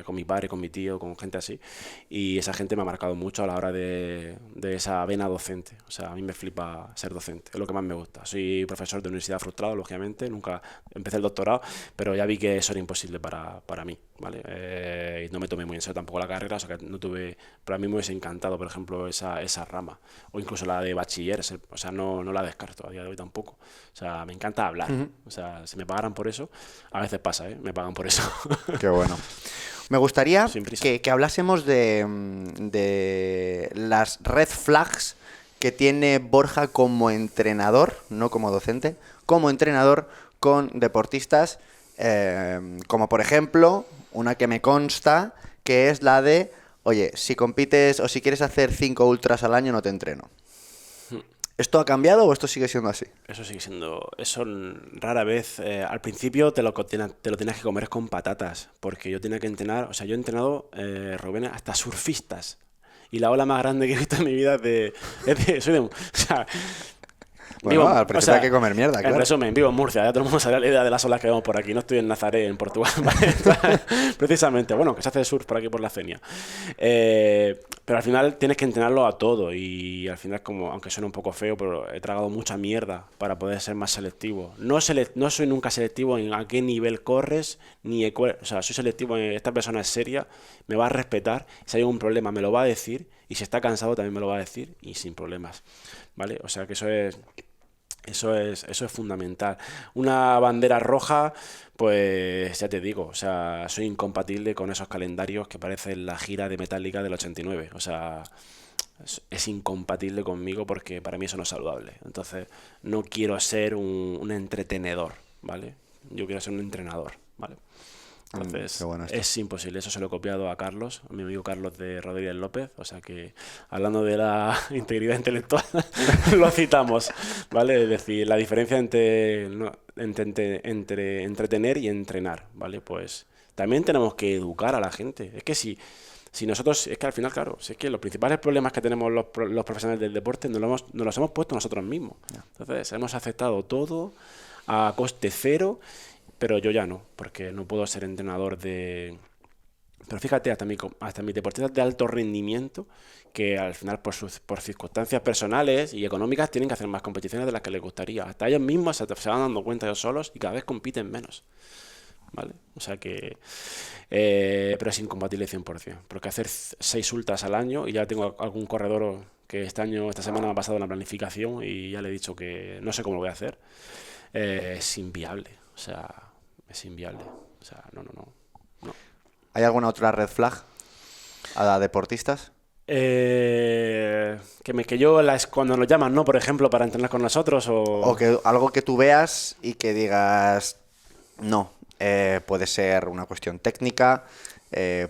con mi padre, con mi tío, con gente así, y esa gente me ha marcado mucho a la hora de esa vena docente. O sea, a mí me flipa ser docente, es lo que más me gusta. Soy profesor de universidad frustrado, lógicamente, nunca empecé el doctorado, pero ya vi que eso era imposible para mí, ¿vale? Y no me tomé muy en serio tampoco la carrera, o sea que no tuve, pero a mí me hubiese encantado, por ejemplo, esa rama, o incluso la de bachiller, o sea, no la descarto a día de hoy tampoco. O sea, me encanta hablar, o sea, si me pagaran por eso, a veces pasa, ¿eh? Me pagan por eso. Qué bueno. Me gustaría Sin prisa. que hablásemos de las red flags que tiene Borja como entrenador, no como docente, como entrenador con deportistas, como por ejemplo, una que me consta, que es la de oye, si compites o si quieres hacer 5 ultras al año, no te entreno. ¿Esto ha cambiado o esto sigue siendo así? Eso sigue siendo, eso rara vez, al principio te lo tenías que comer con patatas, porque yo tenía que entrenar, o sea, yo he entrenado, Rubén, hasta surfistas, y la ola más grande que he visto en mi vida o sea, Bueno, vivo, al o principio sea, hay que comer mierda, en claro. resumen, vivo en Murcia, ya todo el mundo sabe la idea de las olas que vemos por aquí, no estoy en Nazaret, en Portugal, ¿vale? Precisamente, bueno, que se hace surf por aquí por la Cenia. Pero al final tienes que entrenarlo a todo y al final, como, aunque suene un poco feo, pero he tragado mucha mierda para poder ser más selectivo. No soy nunca selectivo en a qué nivel corres, o sea, soy selectivo en esta persona es seria, me va a respetar, si hay algún problema me lo va a decir y si está cansado también me lo va a decir y sin problemas, ¿vale? O sea que eso es fundamental. Una bandera roja, pues ya te digo, o sea, soy incompatible con esos calendarios que parecen la gira de Metallica del 89. O sea, es incompatible conmigo porque para mí eso no es saludable. Entonces, no quiero ser un entretenedor, ¿vale? Yo quiero ser un entrenador, ¿vale? Qué Entonces, bueno esto. es imposible. Eso se lo he copiado a Carlos, a mi amigo Carlos de Rodríguez López. O sea que, hablando de la integridad intelectual, lo citamos, ¿vale? Es decir, la diferencia entre entretener y entrenar, ¿vale? Pues también tenemos que educar a la gente. Es que si nosotros, es que al final, claro, si es que los principales problemas que tenemos los profesionales del deporte nos los hemos puesto nosotros mismos. Entonces, hemos aceptado todo a coste cero. Pero yo ya no, porque no puedo ser entrenador de... Pero fíjate, hasta mis deportistas de alto rendimiento, que al final por circunstancias personales y económicas tienen que hacer más competiciones de las que les gustaría. Hasta ellos mismos se van dando cuenta ellos solos y cada vez compiten menos. ¿Vale? O sea que... pero es incompatible 100%, porque hacer 6 ultras al año, y ya tengo algún corredor que esta semana me ha pasado en la planificación y ya le he dicho que no sé cómo lo voy a hacer, es inviable. O sea, es inviable. O sea, no. ¿Hay alguna otra red flag a deportistas? Cuando nos llaman, ¿no? Por ejemplo, para entrenar con nosotros O que algo que tú veas y que digas, no, puede ser una cuestión técnica,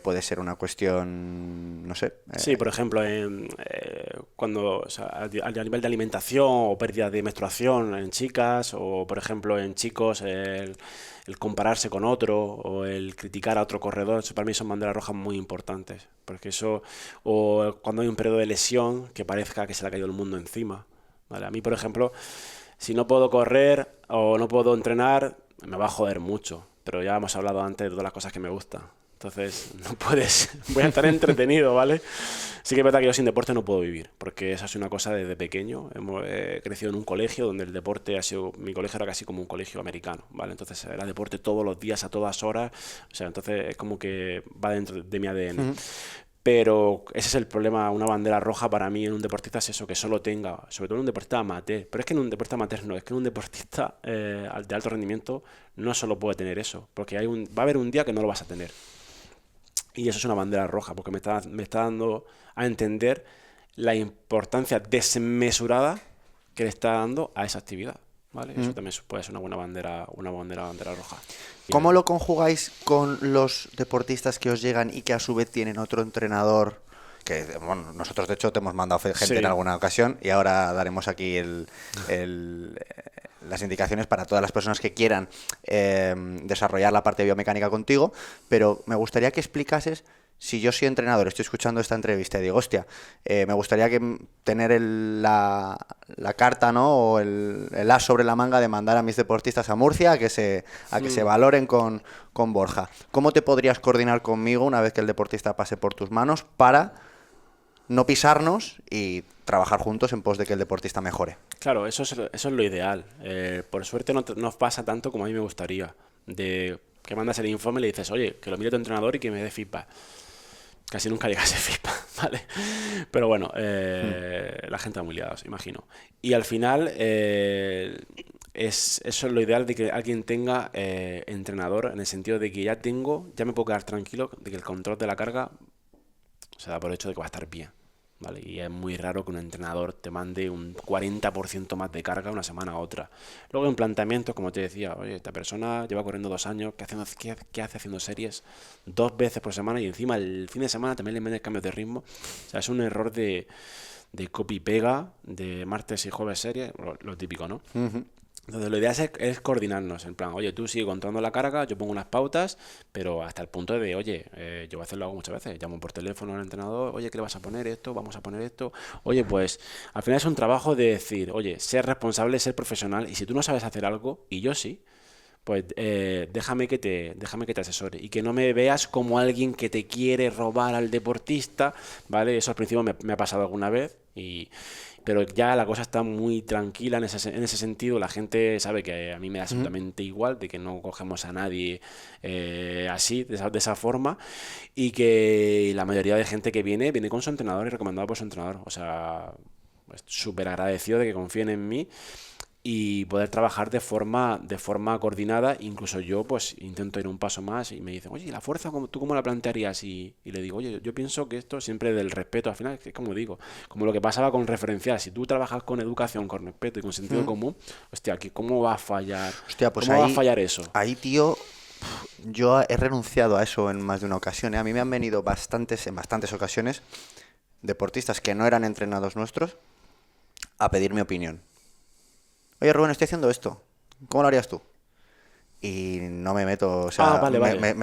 puede ser una cuestión, no sé. Sí, por ejemplo, cuando, o sea, a nivel de alimentación o pérdida de menstruación en chicas, o por ejemplo en chicos, el compararse con otro o el criticar a otro corredor, eso para mí son banderas rojas muy importantes, porque eso, o cuando hay un periodo de lesión que parezca que se le ha caído el mundo encima, ¿vale? A mí, por ejemplo, si no puedo correr o no puedo entrenar, me va a joder mucho, pero ya hemos hablado antes de todas las cosas que me gustan. Entonces, no puedes, voy a estar entretenido, ¿vale? Sí que es verdad que yo sin deporte no puedo vivir, porque esa es una cosa desde pequeño. He crecido en un colegio donde el deporte mi colegio era casi como un colegio americano, ¿vale? Entonces era deporte todos los días, a todas horas, o sea, entonces es como que va dentro de mi ADN. Pero ese es el problema, una bandera roja para mí en un deportista es eso, que solo tenga, sobre todo en un deportista amateur, pero es que en un deportista amateur no, es que en un deportista de alto rendimiento no solo puede tener eso, porque va a haber un día que no lo vas a tener. Y eso es una bandera roja, porque me está dando a entender la importancia desmesurada que le está dando a esa actividad, ¿vale? Eso también puede ser una buena bandera roja. ¿Cómo lo conjugáis con los deportistas que os llegan y que a su vez tienen otro entrenador? Que, bueno, nosotros de hecho te hemos mandado gente Sí. en alguna ocasión y ahora daremos aquí las indicaciones para todas las personas que quieran desarrollar la parte biomecánica contigo, pero me gustaría que explicases, si yo soy entrenador, estoy escuchando esta entrevista y digo, hostia, me gustaría tener la carta, ¿no? O el as sobre la manga de mandar a mis deportistas a Murcia a que se valoren con Borja. ¿Cómo te podrías coordinar conmigo una vez que el deportista pase por tus manos para no pisarnos y trabajar juntos en pos de que el deportista mejore? Claro, eso es lo ideal. Por suerte no nos pasa tanto como a mí me gustaría. De que mandas el informe y le dices, oye, que lo mire tu entrenador y que me dé feedback. Casi nunca llega ese feedback, ¿vale? Pero bueno, la gente va muy liada, os imagino. Y al final, eso es lo ideal, de que alguien tenga entrenador, en el sentido de que ya me puedo quedar tranquilo de que el control de la carga se da por hecho de que va a estar bien, ¿vale? Y es muy raro que un entrenador te mande un 40% más de carga una semana a otra. Luego en planteamientos, como te decía, oye, esta persona lleva corriendo 2 años, ¿qué hace haciendo series 2 veces por semana y encima el fin de semana también le metes cambios de ritmo? O sea, es un error de copy-pega, de martes y jueves series, lo típico, ¿no? Entonces, lo ideal es coordinarnos, en plan, oye, tú sigue controlando la carga, yo pongo unas pautas, pero hasta el punto de, oye, yo voy a hacerlo muchas veces, llamo por teléfono al entrenador, oye, ¿qué le vas a poner esto? Vamos a poner esto. Oye, pues, al final es un trabajo de decir, oye, ser responsable, ser profesional, y si tú no sabes hacer algo, y yo sí, pues déjame que te asesore y que no me veas como alguien que te quiere robar al deportista, ¿vale? Eso al principio me ha pasado alguna vez, pero ya la cosa está muy tranquila en ese sentido. La gente sabe que a mí me da absolutamente igual, de que no cogemos a nadie así, de esa forma, y que la mayoría de gente que viene con su entrenador y recomendado por su entrenador. O sea, pues, súper agradecido de que confíen en mí y poder trabajar de forma coordinada. Incluso yo pues intento ir un paso más y me dicen, oye, ¿la fuerza tú cómo la plantearías? Y le digo, oye, yo pienso que esto siempre del respeto, al final, que como digo, como lo que pasaba con referencial, si tú trabajas con educación, con respeto y con sentido común, hostia, ¿cómo va a fallar? Hostia, pues ¿Cómo va a ahí, fallar eso? ahí, tío, yo he renunciado a eso en más de una ocasión, ¿eh? A mí me han venido en bastantes ocasiones deportistas que no eran entrenados nuestros a pedir mi opinión. Oye, Rubén, estoy haciendo esto. ¿Cómo lo harías tú? Y no me meto, o sea, Vale, vale.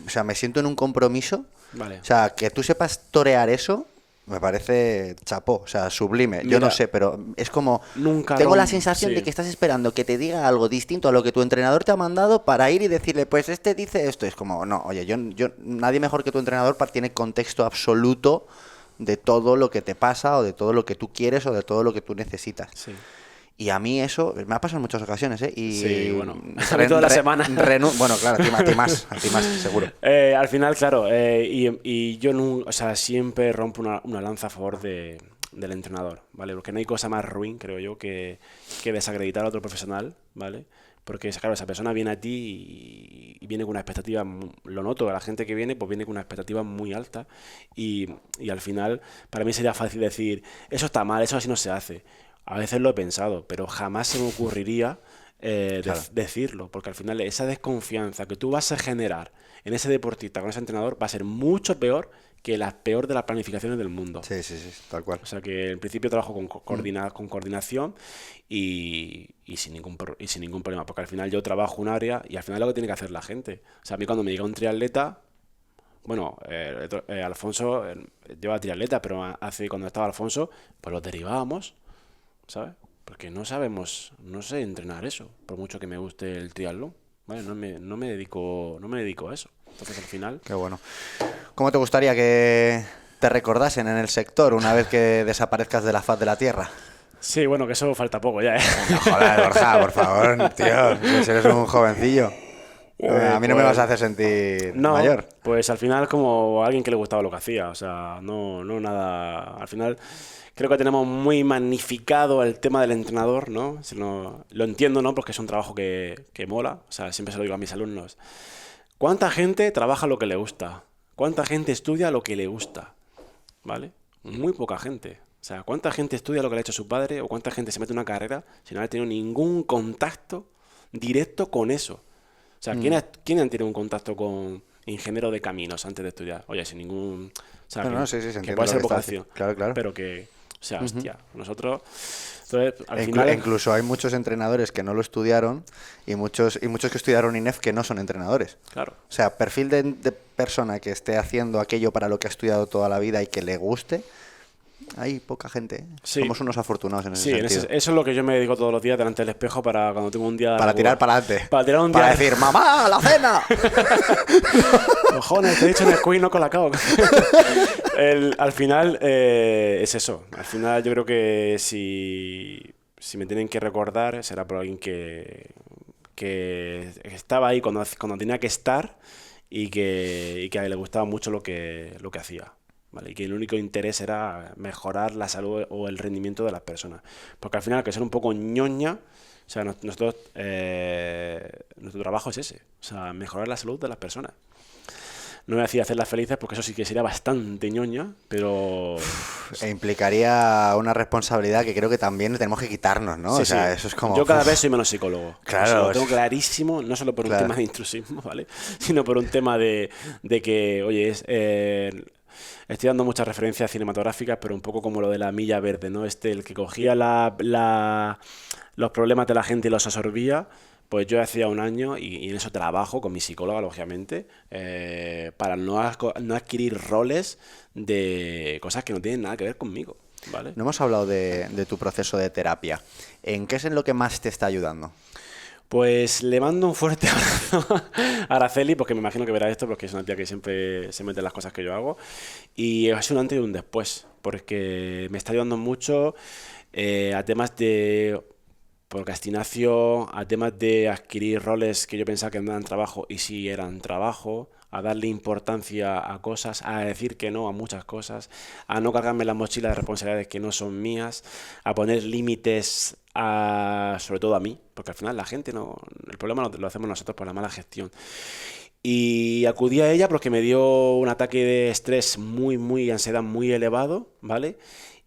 o sea, me siento en un compromiso. Vale. O sea, que tú sepas torear eso, me parece chapó, o sea, sublime. Yo Mira, no sé, pero es como... nunca Tengo lo- la sensación sí. de que estás esperando que te diga algo distinto a lo que tu entrenador te ha mandado para ir y decirle, pues este dice esto. Es como, no, oye, nadie mejor que tu entrenador tiene contexto absoluto de todo lo que te pasa o de todo lo que tú quieres o de todo lo que tú necesitas. Sí. Y a mí eso me ha pasado en muchas ocasiones, ¿eh? Y Sí, bueno, a mí toda la semana. Bueno, claro, a ti más, seguro. Al final, claro, y yo o sea, siempre rompo una lanza a favor del entrenador, ¿vale? Porque no hay cosa más ruin, creo yo, que desacreditar a otro profesional, ¿vale? Porque, claro, esa persona viene a ti y viene con una expectativa, lo noto, la gente que viene, pues viene con una expectativa muy alta y al final, para mí sería fácil decir, eso está mal, eso así no se hace. A veces lo he pensado, pero jamás se me ocurriría Claro. decirlo, porque al final esa desconfianza que tú vas a generar en ese deportista con ese entrenador va a ser mucho peor que la peor de las planificaciones del mundo. Sí, tal cual. O sea que en principio trabajo con coordinación y sin ningún problema, porque al final yo trabajo un área y al final es lo que tiene que hacer la gente. O sea, a mí cuando me llega un triatleta, bueno, Alfonso lleva triatleta, pero cuando estaba Alfonso, pues los derivábamos, ¿sabes? Porque no sé entrenar eso, por mucho que me guste el triatlón, ¿vale? No me dedico a eso. Entonces al final... Qué bueno. ¿Cómo te gustaría que te recordasen en el sector una vez que desaparezcas de la faz de la Tierra? Sí, bueno, que eso falta poco ya, ¿eh? No jodas, Borja, por favor, tío. Si eres un jovencillo. A mí no me vas a hacer sentir mayor. Pues al final como alguien que le gustaba lo que hacía, o sea, no nada, al final creo que tenemos muy magnificado el tema del entrenador, ¿no? Lo entiendo, ¿no? Porque es un trabajo que mola, o sea, siempre se lo digo a mis alumnos. ¿Cuánta gente trabaja lo que le gusta? ¿Cuánta gente estudia lo que le gusta? ¿Vale? Muy poca gente. O sea, ¿cuánta gente estudia lo que le ha hecho su padre o cuánta gente se mete en una carrera sin haber tenido ningún contacto directo con eso? O sea, ¿quién han tenido un contacto con ingeniero de caminos antes de estudiar? Oye, sin ningún... O sea, Sí, se que entiende puede lo ser que estás vocación. diciendo. Claro. Pero que... O sea, hostia, nosotros... Entonces, al final... Incluso hay muchos entrenadores que no lo estudiaron y muchos que estudiaron INEF que no son entrenadores. Claro. O sea, perfil de persona que esté haciendo aquello para lo que ha estudiado toda la vida y que le guste, hay poca gente, ¿eh? Sí. Somos unos afortunados en ese Sí, sentido. eso es lo que yo me dedico todos los días delante del espejo para cuando tengo un día... Para tirar para adelante. Para tirar un día... Para decir, ¡mamá, la cena! Cojones, te he dicho Nesquik, no Colacao. Al final es eso. Al final yo creo que si me tienen que recordar será por alguien que estaba ahí cuando tenía que estar y que le gustaba mucho lo que hacía. ¿Vale? Y que el único interés era mejorar la salud o el rendimiento de las personas. Porque al final, que ser un poco ñoña, o sea, nosotros, nuestro trabajo es ese, o sea, mejorar la salud de las personas. no voy a decir hacerlas felices porque eso sí que sería bastante ñoña, pero... E implicaría una responsabilidad que creo que también tenemos que quitarnos, ¿no? Sí, o sea, sí. eso es como... Yo cada vez soy menos psicólogo. Claro. Eso lo tengo clarísimo, no solo por un tema de intrusismo, ¿vale? Sino por un tema de que, oye, estoy dando muchas referencias cinematográficas, pero un poco como lo de la milla verde, ¿no? El que cogía los problemas de la gente y los absorbía. Pues yo hacía un año, y en eso trabajo con mi psicóloga, lógicamente, para no adquirir roles de cosas que no tienen nada que ver conmigo, ¿vale? No hemos hablado de tu proceso de terapia. ¿En qué es en lo que más te está ayudando? Pues le mando un fuerte abrazo a Araceli, porque me imagino que verá esto, porque es una tía que siempre se mete en las cosas que yo hago. Y ha sido un antes y un después, porque me está ayudando mucho a temas de procrastinación, a temas de adquirir roles que yo pensaba que no eran trabajo y sí eran trabajo, a darle importancia a cosas, a decir que no a muchas cosas, a no cargarme la mochila de responsabilidades que no son mías, a poner límites sobre todo a mí, porque al final la gente no, el problema lo hacemos nosotros por la mala gestión. Y acudí a ella porque me dio un ataque de estrés muy, ansiedad muy elevado, ¿vale?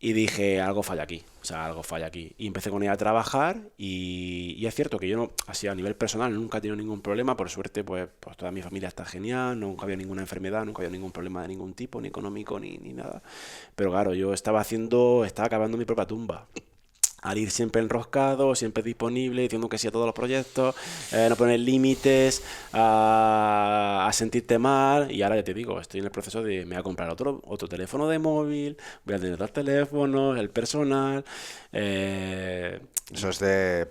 Y dije, algo falla aquí, o sea, algo falla aquí. Y empecé con ella a trabajar y es cierto que yo no, así a nivel personal, nunca he tenido ningún problema. Por suerte, pues toda mi familia está genial, nunca había ninguna enfermedad, nunca había ningún problema de ningún tipo, ni económico, ni nada. Pero claro, yo estaba acabando mi propia tumba. Al ir siempre enroscado, siempre disponible, diciendo que sí a todos los proyectos, no poner límites, a sentirte mal. Y ahora ya te digo, estoy en el proceso de me voy a comprar otro teléfono de móvil, voy a tener dos teléfonos, el personal. Eso es de...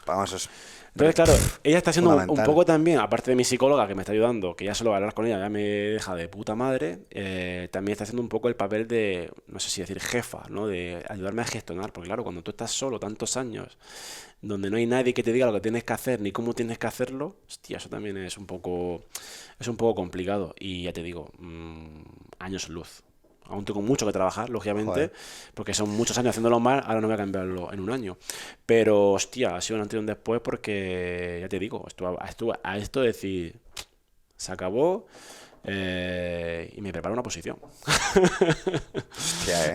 Vamos, eso es... Entonces, claro, ella está siendo un poco también, aparte de mi psicóloga que me está ayudando, que ya solo hablar con ella ya me deja de puta madre, también está haciendo un poco el papel de, no sé si decir jefa, ¿no? De ayudarme a gestionar, porque claro, cuando tú estás solo tantos años, donde no hay nadie que te diga lo que tienes que hacer ni cómo tienes que hacerlo, hostia, eso también es un poco complicado. Y ya te digo, años luz. Aún tengo mucho que trabajar, lógicamente, Joder. porque son muchos años haciéndolo mal, ahora no voy a cambiarlo en un año. Pero, hostia, ha sido un antes y un después porque, ya te digo, estuve a esto de decir, se acabó y me preparo una posición. Hostia,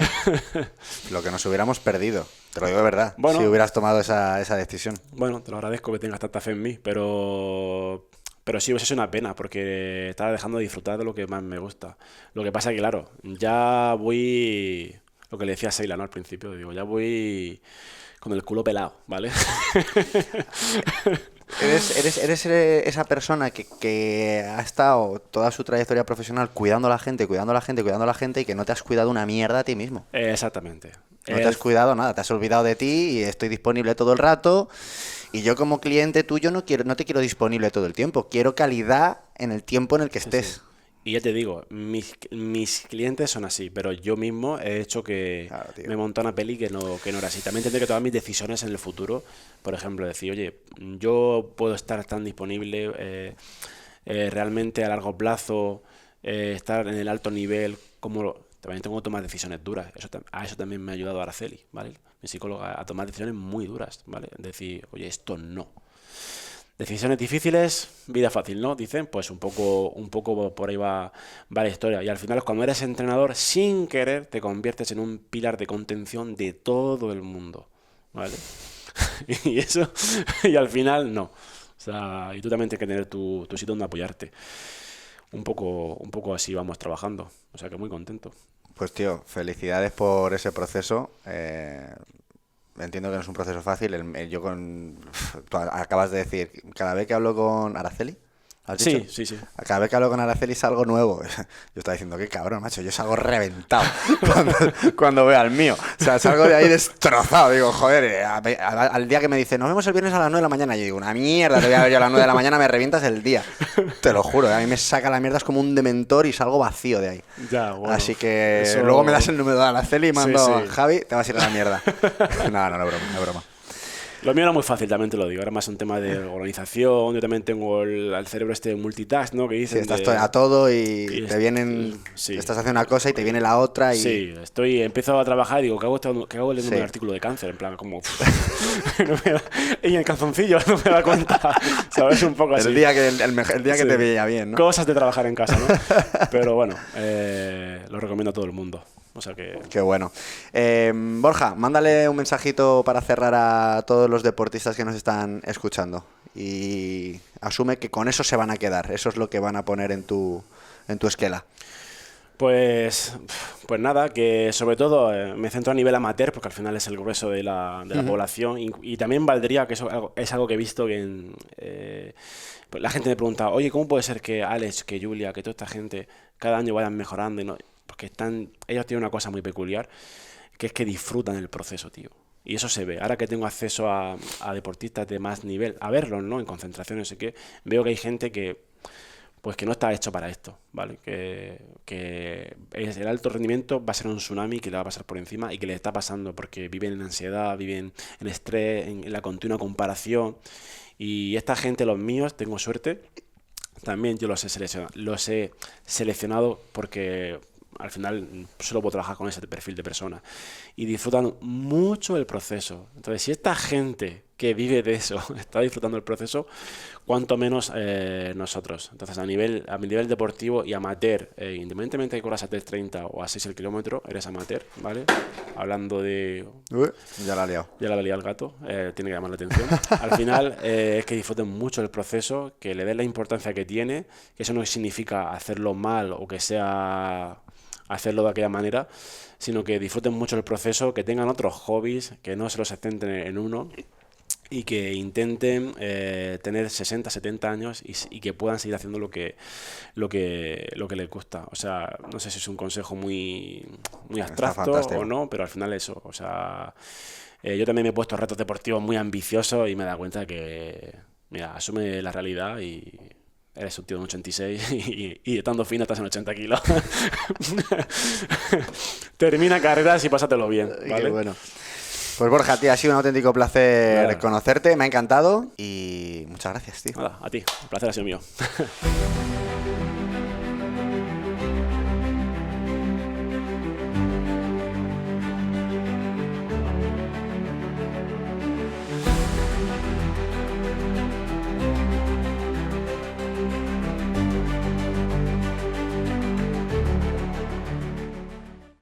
lo que nos hubiéramos perdido, te lo digo de verdad, Bueno, si hubieras tomado esa decisión. Bueno, te lo agradezco que tengas tanta fe en mí, pero sí, pues es una pena porque estaba dejando de disfrutar de lo que más me gusta. Lo que pasa es que, claro, ya voy, lo que le decía a Seila, ¿no? Al principio, digo, ya voy con el culo pelado, ¿vale? Eres esa persona que ha estado toda su trayectoria profesional cuidando a la gente y que no te has cuidado una mierda a ti mismo. Exactamente. No te has cuidado nada, te has olvidado de ti y estoy disponible todo el rato. Y yo como cliente tuyo no te quiero disponible todo el tiempo, quiero calidad en el tiempo en el que estés. Sí. Y ya te digo, mis clientes son así, pero yo mismo he hecho que me monta una peli que no era así. También tendré que tomar mis decisiones en el futuro. Por ejemplo, decir, oye, yo puedo estar tan disponible realmente a largo plazo, estar en el alto nivel, también tengo que tomar decisiones duras. A eso también me ha ayudado Araceli, ¿vale? Mi psicóloga, a tomar decisiones muy duras, ¿vale? Decir, oye, esto no. Decisiones difíciles, vida fácil, ¿no? Dicen, pues un poco por ahí va la historia. Y al final, cuando eres entrenador, sin querer, te conviertes en un pilar de contención de todo el mundo, ¿vale? Y eso, y al final, no. O sea, y tú también tienes que tener tu sitio donde apoyarte. Un poco así vamos trabajando. O sea, que muy contento. Pues tío, felicidades por ese proceso. Entiendo que no es un proceso fácil. Tú acabas de decir, cada vez que hablo con Araceli, ¿has dicho? Sí. Cada vez que hablo con Araceli salgo nuevo. Yo estaba diciendo, qué cabrón, macho, yo salgo reventado cuando veo al mío. O sea, salgo de ahí destrozado. Digo, joder, al día que me dice, nos vemos el viernes a las 9 de la mañana, yo digo, una mierda, te voy a ver yo a las 9 de la mañana, me revientas el día. Te lo juro, a mí me saca la mierda, es como un dementor y salgo vacío de ahí. Ya, bueno, así que luego me das el número de Araceli y mando Sí. a Javi, te vas a ir a la mierda. No, es broma. Lo mío era muy fácil, también te lo digo. Era más un tema de organización. Yo también tengo el cerebro multitask, ¿no? Que dicen. Sí, estás a todo y te vienen... Sí. Estás haciendo una cosa y te viene la otra y... Sí, empiezo a trabajar y digo, ¿qué hago leyendo un artículo de cáncer? En plan, como... y el calzoncillo no me da cuenta, ¿sabes? Un poco así. El día que te veía bien, ¿no? Cosas de trabajar en casa, ¿no? Pero bueno, lo recomiendo a todo el mundo. O sea que... Qué bueno. Borja, mándale un mensajito para cerrar a todos los deportistas que nos están escuchando. Y asume que con eso se van a quedar. Eso es lo que van a poner en tu esquela. Pues nada, que sobre todo me centro a nivel amateur, porque al final es el grueso de la población. Y también valdría, que eso es algo que he visto que pues la gente me pregunta, oye, ¿cómo puede ser que Alex, que Julia, que toda esta gente cada año vayan mejorando? Y no, porque ellos tienen una cosa muy peculiar, que es que disfrutan el proceso, tío. Y eso se ve. Ahora que tengo acceso a deportistas de más nivel, a verlos, ¿no? En concentración, no sé qué, veo que hay gente que no está hecho para esto, ¿vale? Que el alto rendimiento va a ser un tsunami que le va a pasar por encima y que le está pasando porque viven en ansiedad, viven en estrés, en la continua comparación. Y esta gente, los míos, tengo suerte, también yo los he seleccionado porque al final solo puedo trabajar con ese perfil de persona y disfrutan mucho el proceso. Entonces, si esta gente que vive de eso está disfrutando el proceso, cuanto menos nosotros. Entonces, a mi nivel deportivo y amateur, independientemente de que corras a 3:30 o a 6 el kilómetro, eres amateur, ¿vale? Hablando de... Ya la ha liado. Ya la ha liado el gato, tiene que llamar la atención. Al final, es que disfruten mucho el proceso, que le den la importancia que tiene, que eso no significa hacerlo mal o que sea hacerlo de aquella manera, sino que disfruten mucho el proceso, que tengan otros hobbies, que no se los centren en uno y que intenten tener 60, 70 años y que puedan seguir haciendo lo que les gusta. O sea, no sé si es un consejo muy abstracto o no, pero al final eso. O sea, yo también me he puesto retos deportivos muy ambiciosos y me he dado cuenta que, mira, asume la realidad y eres un tío de un 86 y estando fino estás en 80 kilos. Termina carreras y pásatelo bien, ¿vale? Qué bueno. Pues Borja, tío, ha sido un auténtico placer conocerte, me ha encantado y muchas gracias, tío. Nada, a ti, el placer ha sido mío.